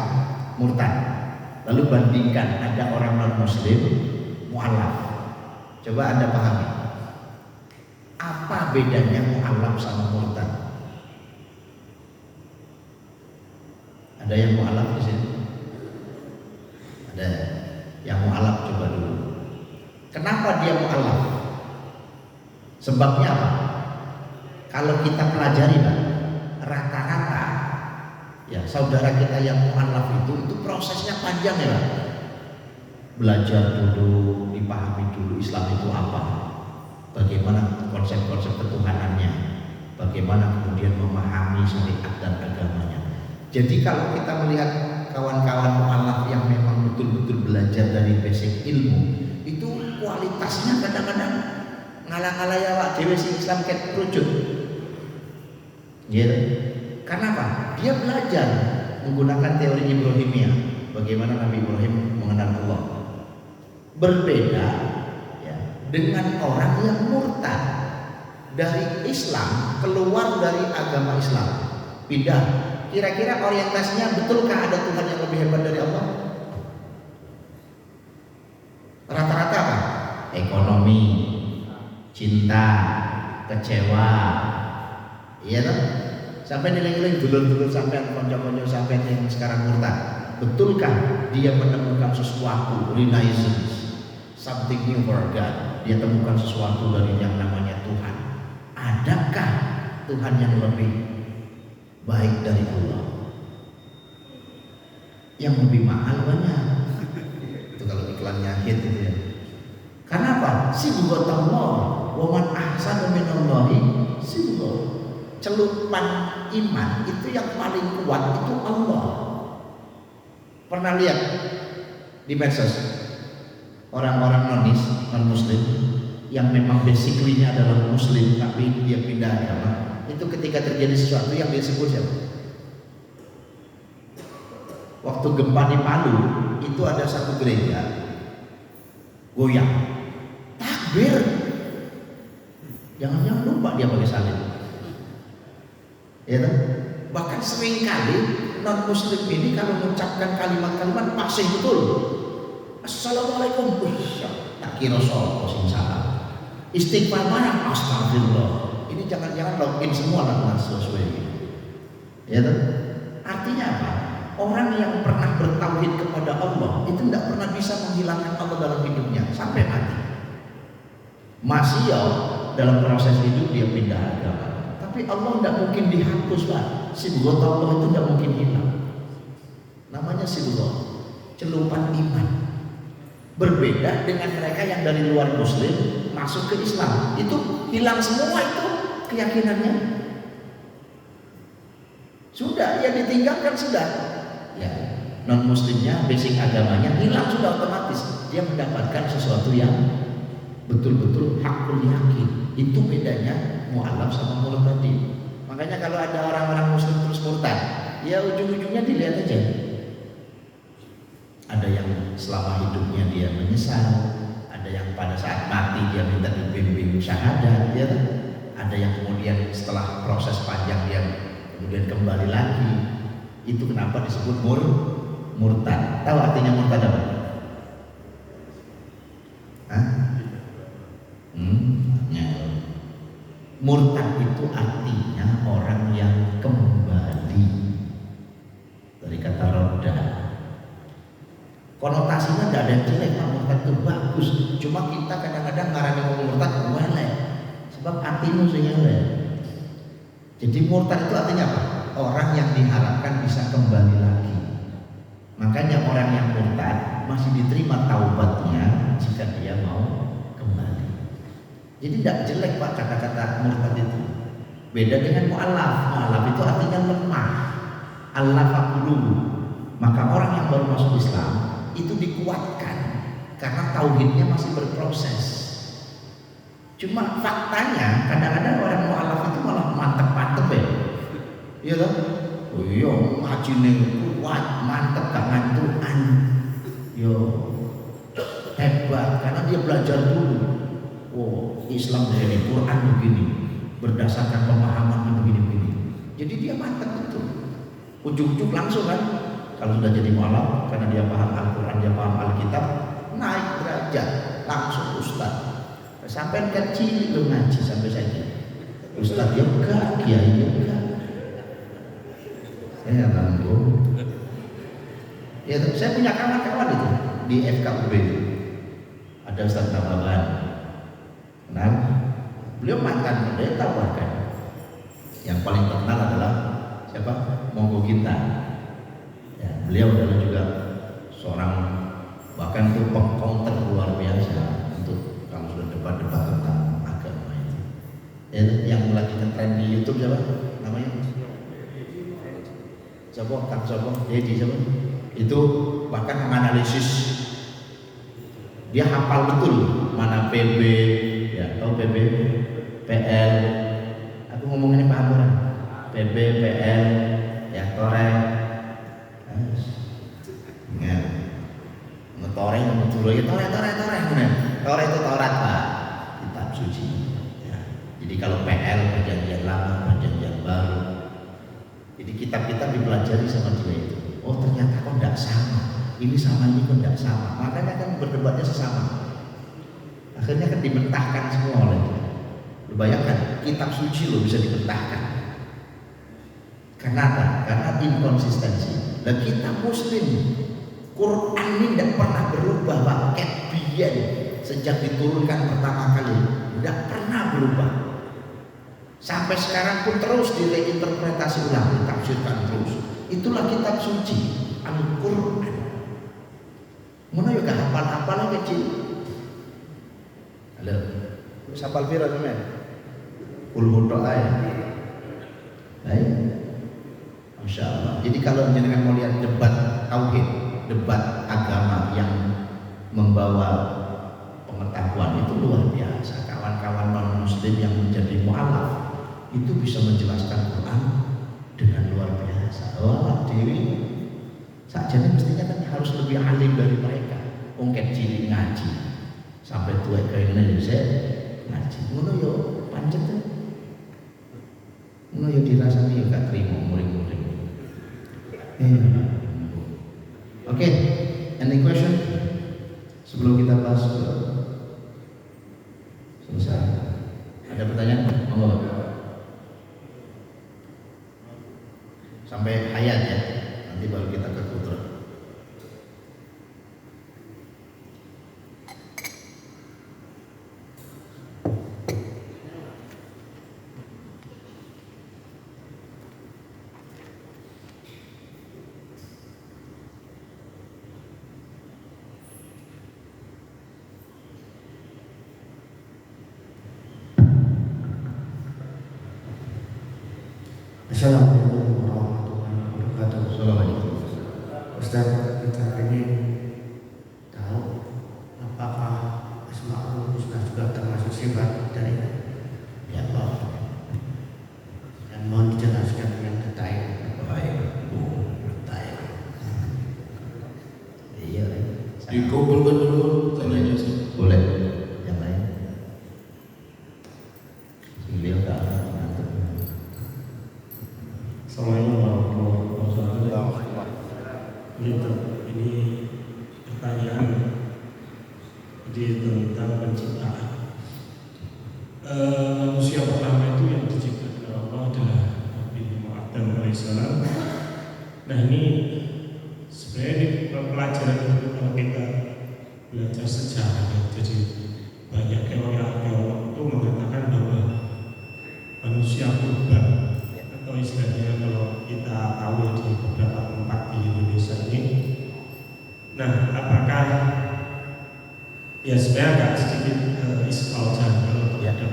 murtad, lalu bandingkan ada orang non muslim mu'alaf. Coba Anda pahami, apa bedanya mu'alaf sama murtad? Ada yang mu'alaf di sini? Ada yang mu'alaf, coba dulu. Kenapa dia mu'alaf? Sebabnya apa? Kalau kita pelajari Pak, rata-rata ya saudara kita yang mu'alaf itu prosesnya panjang ya Pak. Belajar dulu, dipahami dulu Islam itu apa, bagaimana konsep-konsep ketuhanannya, bagaimana kemudian memahami syariat dan agamanya. Jadi kalau kita melihat kawan-kawan mu'alaf yang memang betul-betul belajar dari basic ilmu, itu kualitasnya kadang-kadang ngalah-ngalah ya Pak, dewe sing Islam ket rujuk. Gitu. Karena apa? Dia belajar menggunakan teori Ibrahimiyah, bagaimana Nabi Ibrahim mengenal Allah. Berbeda ya, dengan orang yang murtad dari Islam, keluar dari agama Islam, pindah. Kira-kira orientasinya betulkah ada Tuhan yang lebih hebat dari Allah? Rata-rata apa? Ekonomi, cinta, kecewa, iya toh? Sampai nilai-nilai dulur-dulur sampai konco-konco sampai yang sekarang murtad. Betulkah dia menemukan sesuatu, renaissance, something new for God? Dia temukan sesuatu dari yang namanya Tuhan. Adakah Tuhan yang lebih baik dari Allah? Yang lebih mahal banyak. Itu kalau iklannya hit itu ya. Karena apa? Sibghatullah wa man ahsanu minallahi sibghah. Celupan iman itu yang paling kuat itu Allah. Pernah lihat di medsos orang-orang non muslim yang memang basically-nya adalah muslim tapi dia pindah agama, itu ketika terjadi sesuatu yang dia sebut siapa? Waktu gempa di Palu itu ada satu gereja goyang, takbir, jangan-jangan lupa dia pakai salib. Ya, bahkan seringkali non muslim ini kalau mengucapkan kalimat-kalimat fasih betul. Assalamualaikum, tak kira soal sing salah. Istighfar barang, astagfirullah. Ini jangan-jangan login semua lah sesuai. Ya, artinya apa? orang yang pernah bertauhid kepada Allah itu tidak pernah bisa menghilangkan Allah dalam hidupnya sampai mati. Masih ya dalam proses hidup dia pindah agama, tapi Allah tidak mungkin dihapus Pak. Sibghat Allah itu tidak mungkin hilang. Namanya sibghat, celupan iman. Berbeda dengan mereka yang dari luar Muslim masuk ke Islam, itu hilang semua itu keyakinannya. Sudah, ya ditinggalkan sudah. Ya, non Muslimnya, basic agamanya hilang sudah otomatis. Dia mendapatkan sesuatu yang betul-betul hakul yakin. Itu bedanya mu'alaf sama murtadin. Makanya kalau ada orang-orang Muslim terus murtad, ya ujung-ujungnya dilihat aja. Ada yang selama hidupnya dia menyesal, ada yang pada saat mati dia minta dibimbing syahadat, ya. Ada yang kemudian setelah proses panjang dia kemudian kembali lagi. Itu kenapa disebut murtad. Tahu artinya murtad apa? Hah? Murtad itu artinya orang yang kembali, dari kata roda. Konotasinya tidak ada yang jelek, murtad itu bagus. Cuma kita kadang-kadang ngarani ngomong murtad elek, sebab hatimu sing elek. Jadi murtad itu artinya apa? Orang yang diharapkan bisa kembali lagi. Makanya orang yang murtad masih diterima taubatnya jika dia mau kembali. Jadi tidak jelek Pak kata-kata murtad itu. Beda dengan mu'alaf. Mu'alaf itu artinya lemah. Al-lafaqulubu. Maka orang yang baru masuk Islam itu dikuatkan karena tauhidnya masih berproses. Cuma faktanya kadang-kadang orang mu'alaf itu malah mantep-mantep ya. Iya kan? Oh iya, ngajine kuat, mantep, gak ngantukan. Yo hebat karena dia belajar dulu. Oh, Islam begini, Quran begini, berdasarkan pemahaman begini-begini. Jadi dia mantep betul. Ujung-ujung langsung kan, kalau sudah jadi mu'alaf karena dia paham Al-Quran, dia paham Alkitab, naik derajat langsung ustaz. Sampai kecil itu ngaji sampai saja. Ustaz dia enggak, kiai enggak. Saya tanggung. Ya, saya punya kawan-kawan itu di FKUB. Ada Ustaz Nababan. Kenal? Beliau mantan pendeta bahkan. Yang paling terkenal adalah siapa? Monggo Ginta. Ya, beliau adalah juga seorang bahkan itu pengcounter luar biasa untuk kalau sudah debat-debat tentang agama itu. Ya, yang lagi ngetren di YouTube siapa? Namanya? Siapa? Kang siapa? Dedi siapa? Itu bahkan menganalisis. Dia hafal betul mana PB, ya tahu PB, PL. Aku ngomongnya paham orang. PB, PL, ya toreng. Ya, ngetoreng ngetur lagi toreng. Toreng itu Taurat Pak, kitab suci. Ya. Jadi kalau PL perjanjian lama, perjanjian baru. Jadi kitab-kitab dipelajari sama dia itu. Oh ternyata kok tidak sama. Ini sama ini kok tidak sama. Makanya kan berdebatnya sesama. Akhirnya kan dibentahkan semua oleh dia. Lu bayangkan kitab suci lo bisa dibentahkan. Kenapa? Karena inkonsistensi. Dan kita Muslim, Quran ini tidak pernah berubah paket biyen sejak diturunkan pertama kali, tidak pernah berubah. Sampai sekarang pun terus direinterpretasi ulang, ditafsirkan terus. Itulah kitab suci Al-Quran. Mana juga hafal-hafal kecil. Halo, hafal pira teman? Ulhul doa ya. Baik. Masya Allah. Jadi kalau jenengan mau lihat debat tauhid, debat agama yang membawa pengetahuan itu luar biasa. Kawan-kawan non Muslim yang menjadi mu'alaf itu bisa menjelaskan Quran dengan luar biasa. Wah, Dewi sakjane mestinya kan harus lebih alim dari mereka. Ongket cilik ngaji sampai tua kayak Indonesia ngaji. Ngono yo pancet tuh. Ngono yo dirasani yo gak terima muring-muring. Oke, any question? Sebelum kita bahas selesai. Ada pertanyaan? Monggo. Sampai hayat ya. Nanti baru kita Assalamualaikum warahmatullahi wabarakatuh. Assalamualaikum. Ustaz, kita ingin tahu apakah Asmaul Husna juga termasuk sifat dari Allah? Dan mohon dijelaskan dengan detail. Baik, detail. Iya. Dikumpulkan dulu tanyanya sih. Boleh. Yang lain. Beliau tak ngantuk. Assalamualaikum warahmatullahi wabarakatuh. Gitu, ini pertanyaan tentang penciptaan. Manusia pertama itu yang diciptakan oleh Allah adalah Nabi Adam alaihissalam. Nah ini sebenarnya di pelajaran itu kalau kita belajar sejarah, jadi banyak teori-teori itu mengatakan bahwa manusia purba, atau istilahnya kalau kita tahu di beberapa tempat di Indonesia ini. Nah, apakah ya sebenarnya agak sedikit iskal kalau terhadap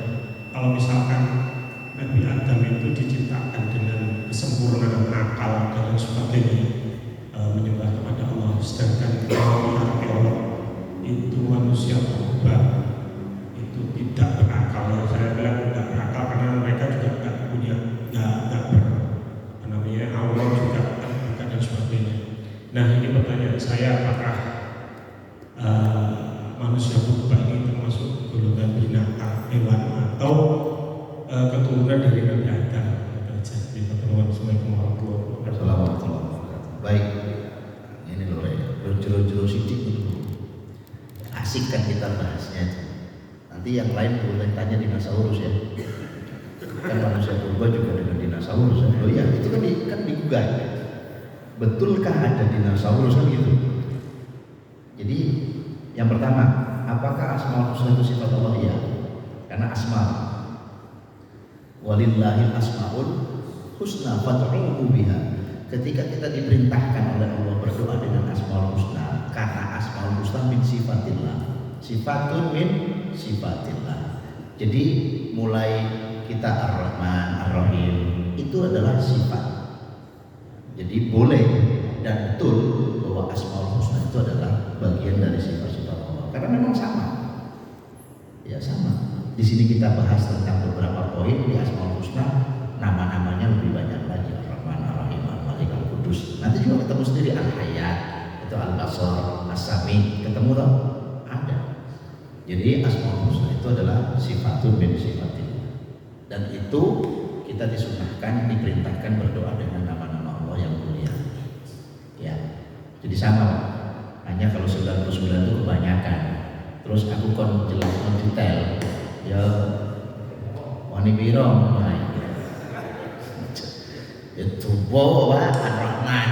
kalau misalkan Nabi Adam itu diciptakan dengan kesempurnaan akal dan sebagainya, menyembah kepada Allah, sedangkan teori itu manusia purba itu tidak berakal. Saya bilang tidak berakal karena mereka juga tidak punya Allah juga bukan dan sebagainya. Nah ini pertanyaan saya, apakah manusia purba ini termasuk golongan binatang, hewan, atau keturunan dari Nabi Adam? Assalamualaikum warahmatullahi wabarakatuh. Baik. Ini loh ya, jero-jero sidik dulu. Asik kan kita bahasnya. Nanti yang lain boleh tanya dinosaurus ya. Kan manusia purba juga dengan dinosaurus. Oh iya, itu kan digugah. Betulkah ada dinosaurus kan gitu? Jadi yang pertama, apakah Asmaul Husna itu sifat Allah? Ya, karena asma. Walillahil asmaul husna fad'uhu biha. Ketika kita diperintahkan oleh Allah berdoa dengan Asmaul Husna, karena Asmaul Husna min sifatillah, sifatun min sifatillah. Jadi mulai kita Ar-Rahman, Ar-Rahim itu adalah sifat. Jadi boleh dan betul bahwa Asmaul Husna itu adalah bagian dari sifat-sifat Allah. Karena memang sama. Ya sama. Di sini kita bahas tentang beberapa poin di Asmaul Husna, nama-namanya lebih banyak lagi. Ar-Rahman, Ar-Rahim, Al-Malik, Al-Qudus. Nanti juga ketemu sendiri Al-Hayat, itu Al-Basar, As-Sami, ketemu dong? Ada. Jadi Asmaul Husna itu adalah sifatun min sifatillah. Dan itu kita disunahkan, diperintahkan berdoa dengan nama-nama Allah yang mulia. Ya, jadi sama. Hanya kalau 99 itu kebanyakan. Terus aku kon jelas kon detail. Ya, wani biro, itu bahwa Ar-Rahman,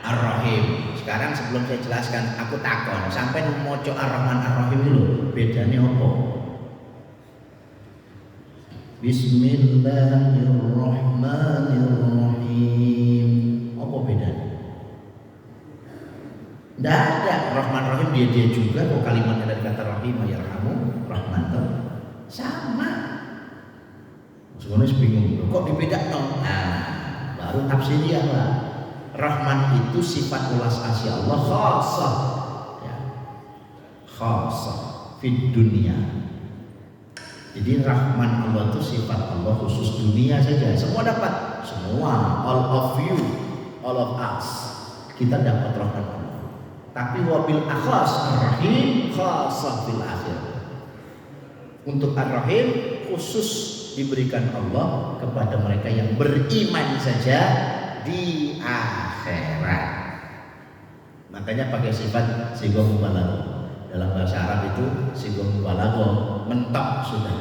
Ar-Rahim. Sekarang sebelum saya jelaskan, aku takon. Sampai moco Ar-Rahman, Ar-Rahim dulu. Bedanya apa? Bismillahirrahmanirrahim. Apa bedanya? Tidak ada. Rahman Rahim dia juga. Kok kalimatnya dari kata Rahim yarhamu, Rahman tuh sama. Sebenarnya bingung. Kok dibedakan? Nah, baru tafsirnya lah. Rahman itu sifat ulas asya Allah khasah. Ya. Khasah fid dunia. Jadi Rahman Allah itu sifat Allah khusus dunia saja. Semua dapat, semua, all of you, all of us, kita dapat Rahman Allah. Tapi wabil akhas Ar-Rahim khasah fil akhir. Untuk Ar-Rahim khusus diberikan Allah kepada mereka yang beriman saja di akhirat. Makanya pakai sifat sigha mubalaghah. Dalam bahasa Arab itu sigha mubalaghah, mentok sudah.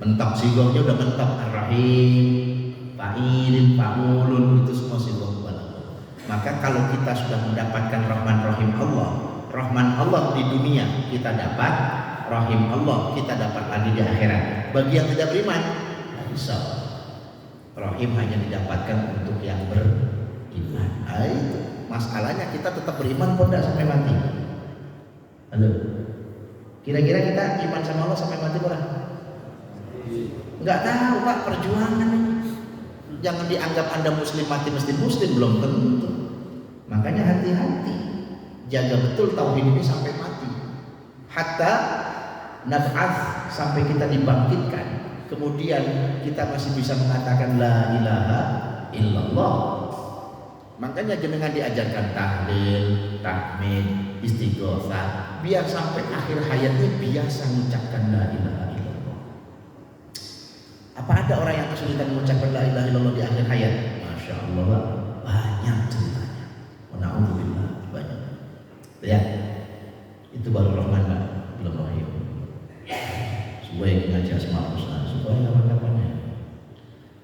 Mentok sigahnya udah mentok. Ar-Rahim, fa'ilin, fa'ulun, itu semua sigha mubalaghah. Maka kalau kita sudah mendapatkan Rahman Rahim Allah, Rahman Allah di dunia kita dapat, Rahim Allah kita dapat lagi di akhirat. Bagi yang tidak beriman, tidak bisa. Rahim hanya didapatkan untuk yang beriman. Itu masalahnya, kita tetap beriman pun tidak sampai mati. Halo, kira-kira kita iman sama Allah sampai mati berapa? Enggak tahu Pak, perjuangan ini. Jangan dianggap Anda muslim mati mesti muslim, belum tentu. Makanya hati-hati, jaga betul tauhid ini sampai mati. Hatta nab'ats, sampai kita dibangkitkan, kemudian kita masih bisa mengatakan la ilaha illallah. Makanya jenengan diajarkan tahlil, tahmid, istighosah, biar sampai akhir hayatnya biasa mengucapkan la ilaha illallah. Apa ada orang yang kesulitan mengucapkan la ilaha illallah di akhir hayat? Masya Allah, banyak ceritanya. Na'udzubillah, banyak. Ya, itu baru Rahman, belum Rahim. Supaya ngaji Asmaul Husna, supaya kapan-kapannya.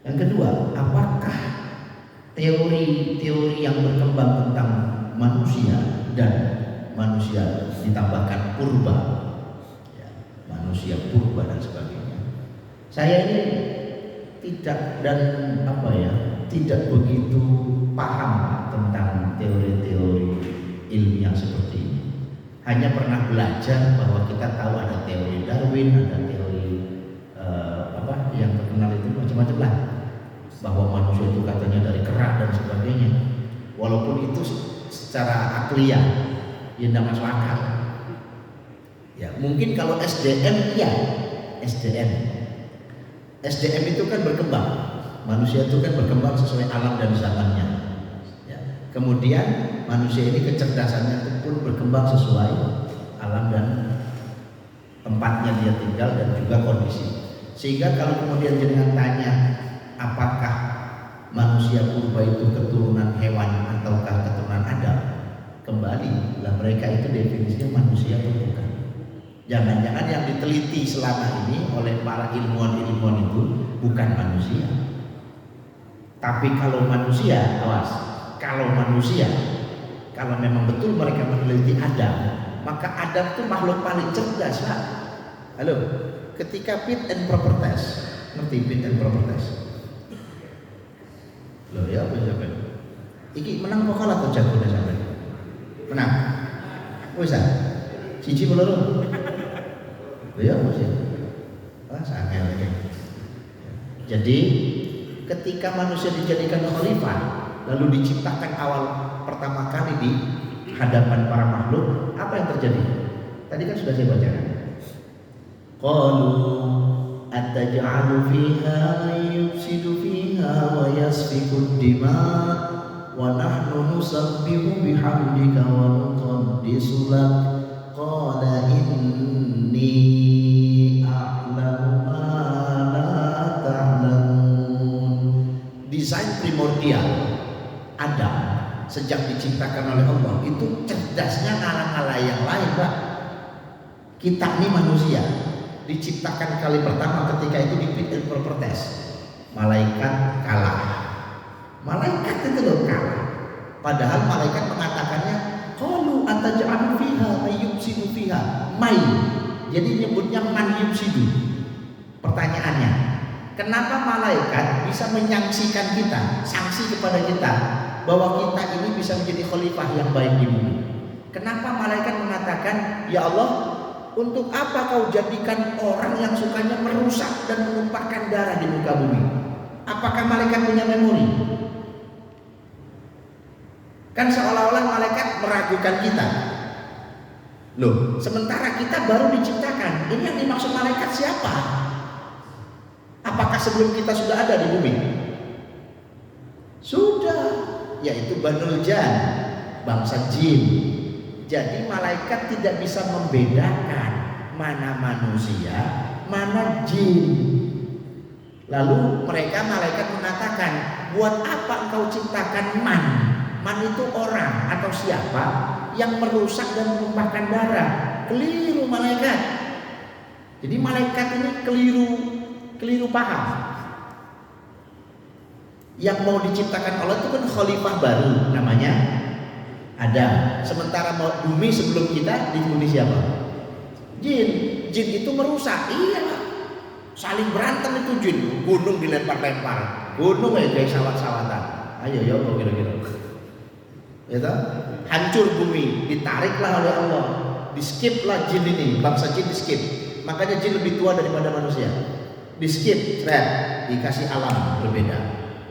Yang kedua, apakah teori-teori yang berkembang tentang manusia dan manusia ditambahkan purba, ya, manusia purba dan sebagainya. Saya ini tidak tidak begitu paham tentang teori-teori ilmiah seperti ini. Hanya pernah belajar bahwa kita tahu ada teori Darwin, ada teori yang terkenal itu macam-macam lah. Bahwa manusia itu katanya dari kera dan sebagainya. Walaupun itu secara akliah ya tidak masuk akal. Ya, mungkin kalau SDM ya, SDM itu kan berkembang. Manusia itu kan berkembang sesuai alam dan zamannya. Ya. Kemudian manusia ini kecerdasannya itu pun berkembang sesuai alam dan tempatnya dia tinggal dan juga kondisi. Sehingga kalau kemudian jenengan tanya, apakah manusia purba itu keturunan hewan ataukah keturunan Adam? Kembali lah, mereka itu definisinya manusia atau bukan. Jangan-jangan yang diteliti selama ini oleh para ilmuwan-ilmuwan itu bukan manusia. Tapi kalau manusia, awas, kalau memang betul mereka meneliti Adam, maka Adam itu makhluk paling cerdas, Pak. Halo, ketika fit and proper test, ngerti fit and proper test? Loh ya apa sampe? Iki menang kok kalah atau jago dah sampe? Menang. Wis ah. Siji peluru. Loh ya apa sih? Ah sangat lagi. Jadi ketika manusia dijadikan khalifah lalu diciptakan awal pertama kali di hadapan para makhluk, apa yang terjadi? Tadi kan sudah saya bacakan. Qalu ataj'alu fiha yufsidu fiha wa yasfiku ad-dima' wa nahnu nusabbihu bihamdika wa nuqaddisu lak qala inni a'lamu ma la ta'lamun. Desain primordial Adam sejak diciptakan oleh Allah itu cerdasnya ngalah-ngalah yang lain, Pak. Kita ini manusia diciptakan kali pertama ketika itu di fit and proper test. Malaikat kalah. Malaikat itu loh kalah. Padahal malaikat mengatakannya qalu ataj'alu fiha ayyubsidu fiha mai. Jadi nyebutnya man yubsidu. Pertanyaannya, kenapa malaikat bisa menyaksikan kita, sanksi kepada kita bahwa kita ini bisa menjadi khalifah yang baik di bumi? Kenapa malaikat mengatakan, ya Allah, untuk apa kau jadikan orang yang sukanya merusak dan menumpahkan darah di muka bumi? Apakah malaikat punya memori? Kan seolah-olah malaikat meragukan kita. Loh, sementara kita baru diciptakan. Ini yang dimaksud malaikat siapa? Apakah sebelum kita sudah ada di bumi? Sudah, yaitu Banul Jan, bangsa jin. Jadi malaikat tidak bisa membedakan mana manusia, mana jin. Lalu malaikat mengatakan, buat apa engkau ciptakan man? Man itu orang atau siapa yang merusak dan menumpahkan darah. Keliru malaikat. Jadi malaikat ini keliru paham. Yang mau diciptakan Allah itu kan khalifah baru namanya Adam. Sementara bumi sebelum kita dihuni siapa? Jin. Jin itu merusak. Iya, saling berantem itu jin. Gunung dilempar-lempar. Gunung kayak sawat-sawatan. Ayo ya kok kira-kira. Ya toh? Hancur bumi, ditariklah oleh Allah. Di-skip lah jin ini, bangsa jin di-skip. Makanya jin lebih tua daripada manusia. Di-skip, dikasih alam berbeda.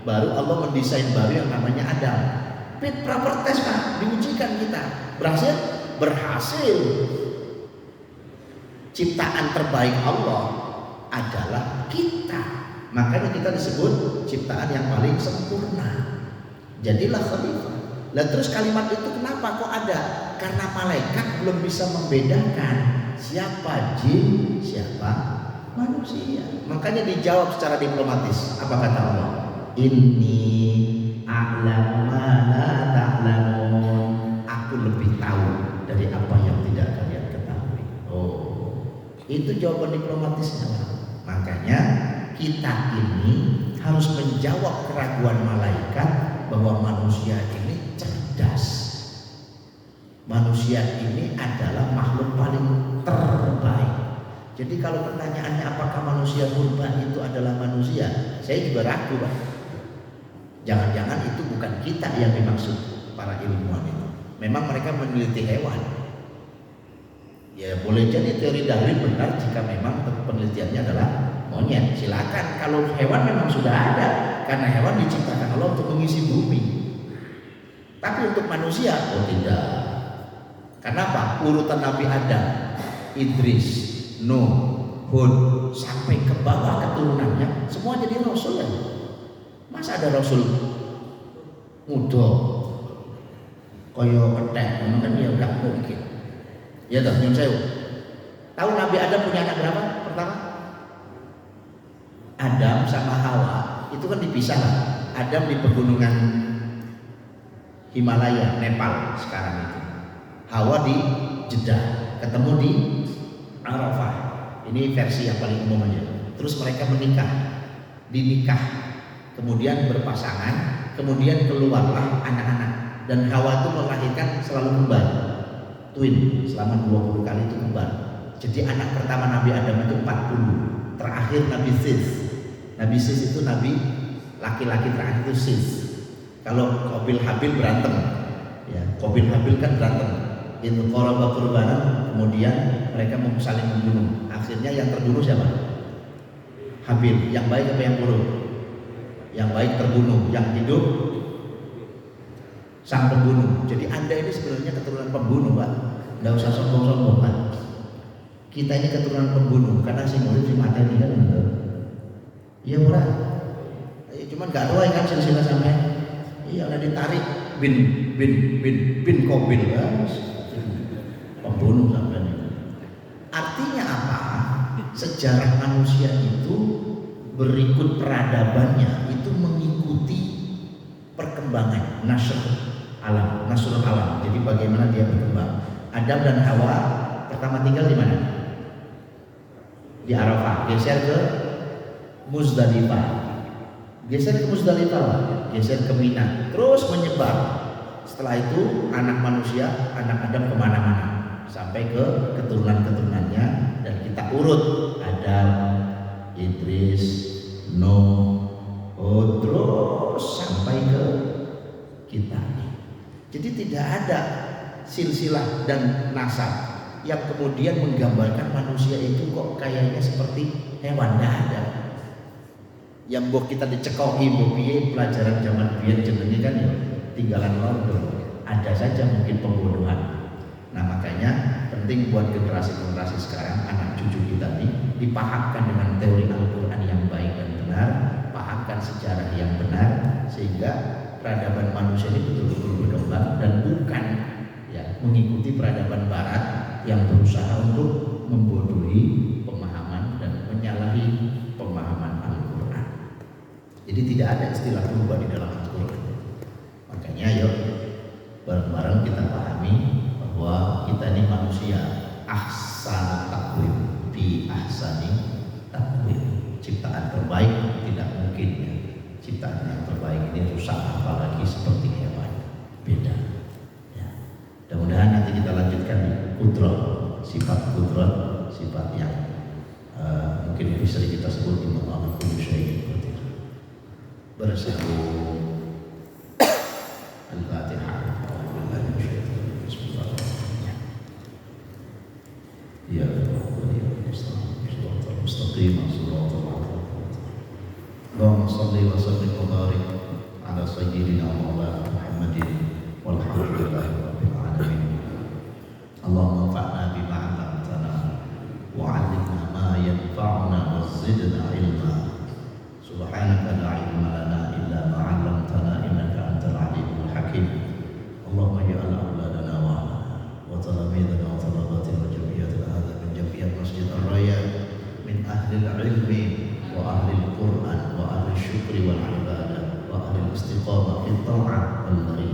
baru Allah mendesain baru yang namanya Adam. Fit proper test Pak, diujikan kita. Berhasil. Ciptaan terbaik Allah adalah kita. Makanya kita disebut ciptaan yang paling sempurna. Jadilah khalifah. Lah terus kalimat itu kenapa kok ada? Karena malaikat belum bisa membedakan siapa jin, siapa manusia. Makanya dijawab secara diplomatis. Apa kata Allah? Inni a'lamu ma la ta'lamun. Aku lebih tahu dari apa yang tidak kalian ketahui. Oh, itu jawaban diplomatisnya. Makanya kita ini harus menjawab keraguan malaikat bahwa manusia ini cerdas. Manusia ini adalah makhluk paling terbaik. Jadi kalau pertanyaannya apakah manusia purba itu adalah manusia, saya juga ragu Pak. Jangan-jangan itu bukan kita yang dimaksud para ilmuwan itu. Memang mereka meneliti hewan. Ya boleh jadi teori Darwin benar jika memang penelitiannya adalah monyet. Silakan, kalau hewan memang sudah ada, karena hewan diciptakan Allah untuk mengisi bumi. Tapi untuk manusia, oh tidak. Kenapa? Urutan Nabi Adam, Idris, Nuh, Hud sampai ke bawah keturunannya semua jadi rasul ya. Masa ada rasul muda koyo ketek, memang kan ya enggak mungkin. Ya toh, nyun sewu. Tahu Nabi Adam punya anak berapa? Pertama? Adam sama Hawa itu kan dipisah lah. Adam di pegunungan Himalaya, Nepal sekarang itu. Hawa di Jeddah, ketemu di Arafah. Ini versi yang paling umum aja. Terus mereka menikah, dinikah, kemudian berpasangan, kemudian keluarlah anak-anak. Dan Hawa itu melahirkan selalu kembar, twin, selama 20 kali itu kembar. Jadi anak pertama Nabi Adam itu 40, terakhir Nabi Sis. Nabi Sis itu Nabi laki-laki terakhir itu Sis. Kalau Qabil Habil berantem, ya Qabil Habil kan berantem. Itu korban kurbanan, kemudian mereka saling membunuh. Akhirnya yang terbunuh siapa? Habil. Yang baik apa yang buruk? Yang baik terbunuh, yang hidup sang pembunuh. Jadi Anda ini sebenarnya keturunan pembunuh, Pak. Nggak usah sombong-sombong, Pak. Kita ini keturunan pembunuh karena si murid si mati ini kan betul. Iya murah. Cuman nggak tahu kan silsilah sampai. Iya udah ditarik bin Qabil ya. Pembunuh sampai ini. Artinya apa? Sejarah manusia itu berikut peradabannya itu mengikuti perkembangan nasr alam. Jadi bagaimana dia berkembang. Adam dan Hawa pertama tinggal di mana? Di Arafah. Geser ke Muzdalifah. Geser ke Mina. Terus menyebar. Setelah itu anak manusia, anak Adam kemana-mana sampai ke keturunan-keturunannya dan kita urut Adam, Idris, Nuh, terus sampai ke kita. Jadi tidak ada silsilah dan nasab yang kemudian menggambarkan manusia itu kok kayaknya seperti hewan. Tidak ada. Yang mbok kita dicekoki mbok piye pelajaran zaman biyen jenenge kan ya tinggalan londo. Ada saja mungkin pembodohan. Nah makanya penting buat generasi-generasi sekarang, anak cucu kita ini dipahamkan dengan teori Al-Quran yang baik dan benar, pahamkan sejarah yang benar sehingga peradaban manusia ini betul-betul berkembang dan bukan ya mengikuti peradaban Barat yang berusaha untuk membodohi pemahaman dan menyalahi pemahaman Al-Quran. Jadi tidak ada istilah berubah di dalam Al-Quran. Makanya yuk bareng-bareng kita pahami bahwa kita ini manusia ahsan takwim bi ahsani takwim, ciptaan terbaik tidak mungkin ya. Ciptaan yang terbaik ini rusak apalagi seperti hewan, beda ya. Mudah-mudahan nanti kita lanjutkan di kudrat, sifat kudrat, sifat yang mungkin lebih sering kita sebut di Muhammad kullu syai'in qadir. Bersambung Al-Fatihah. Ya Allah, ya Mustaqim, Mustaqim, salli wa sallim wa barik ala sayyidina maulana Muhammadin walhamdulillahi rabbil alamin. Allahumma anfa'na bima 'allamtana wa 'allimna ma yanfa'una wa zidna ilma. Subhanaka la ilma lana illa ma 'allamtana innaka antal alimul hakim. Allahumma ja'al auladana wa talamidana wa talabatina wa jamiyatina hadha min jamiyat Masjid Ar-Raya min ahli al-ilmi wa ahli al-Qur'an wa ahli al-syukri wal ibadah wa ahli al-istiqamah fi ta'ah wal ghaib.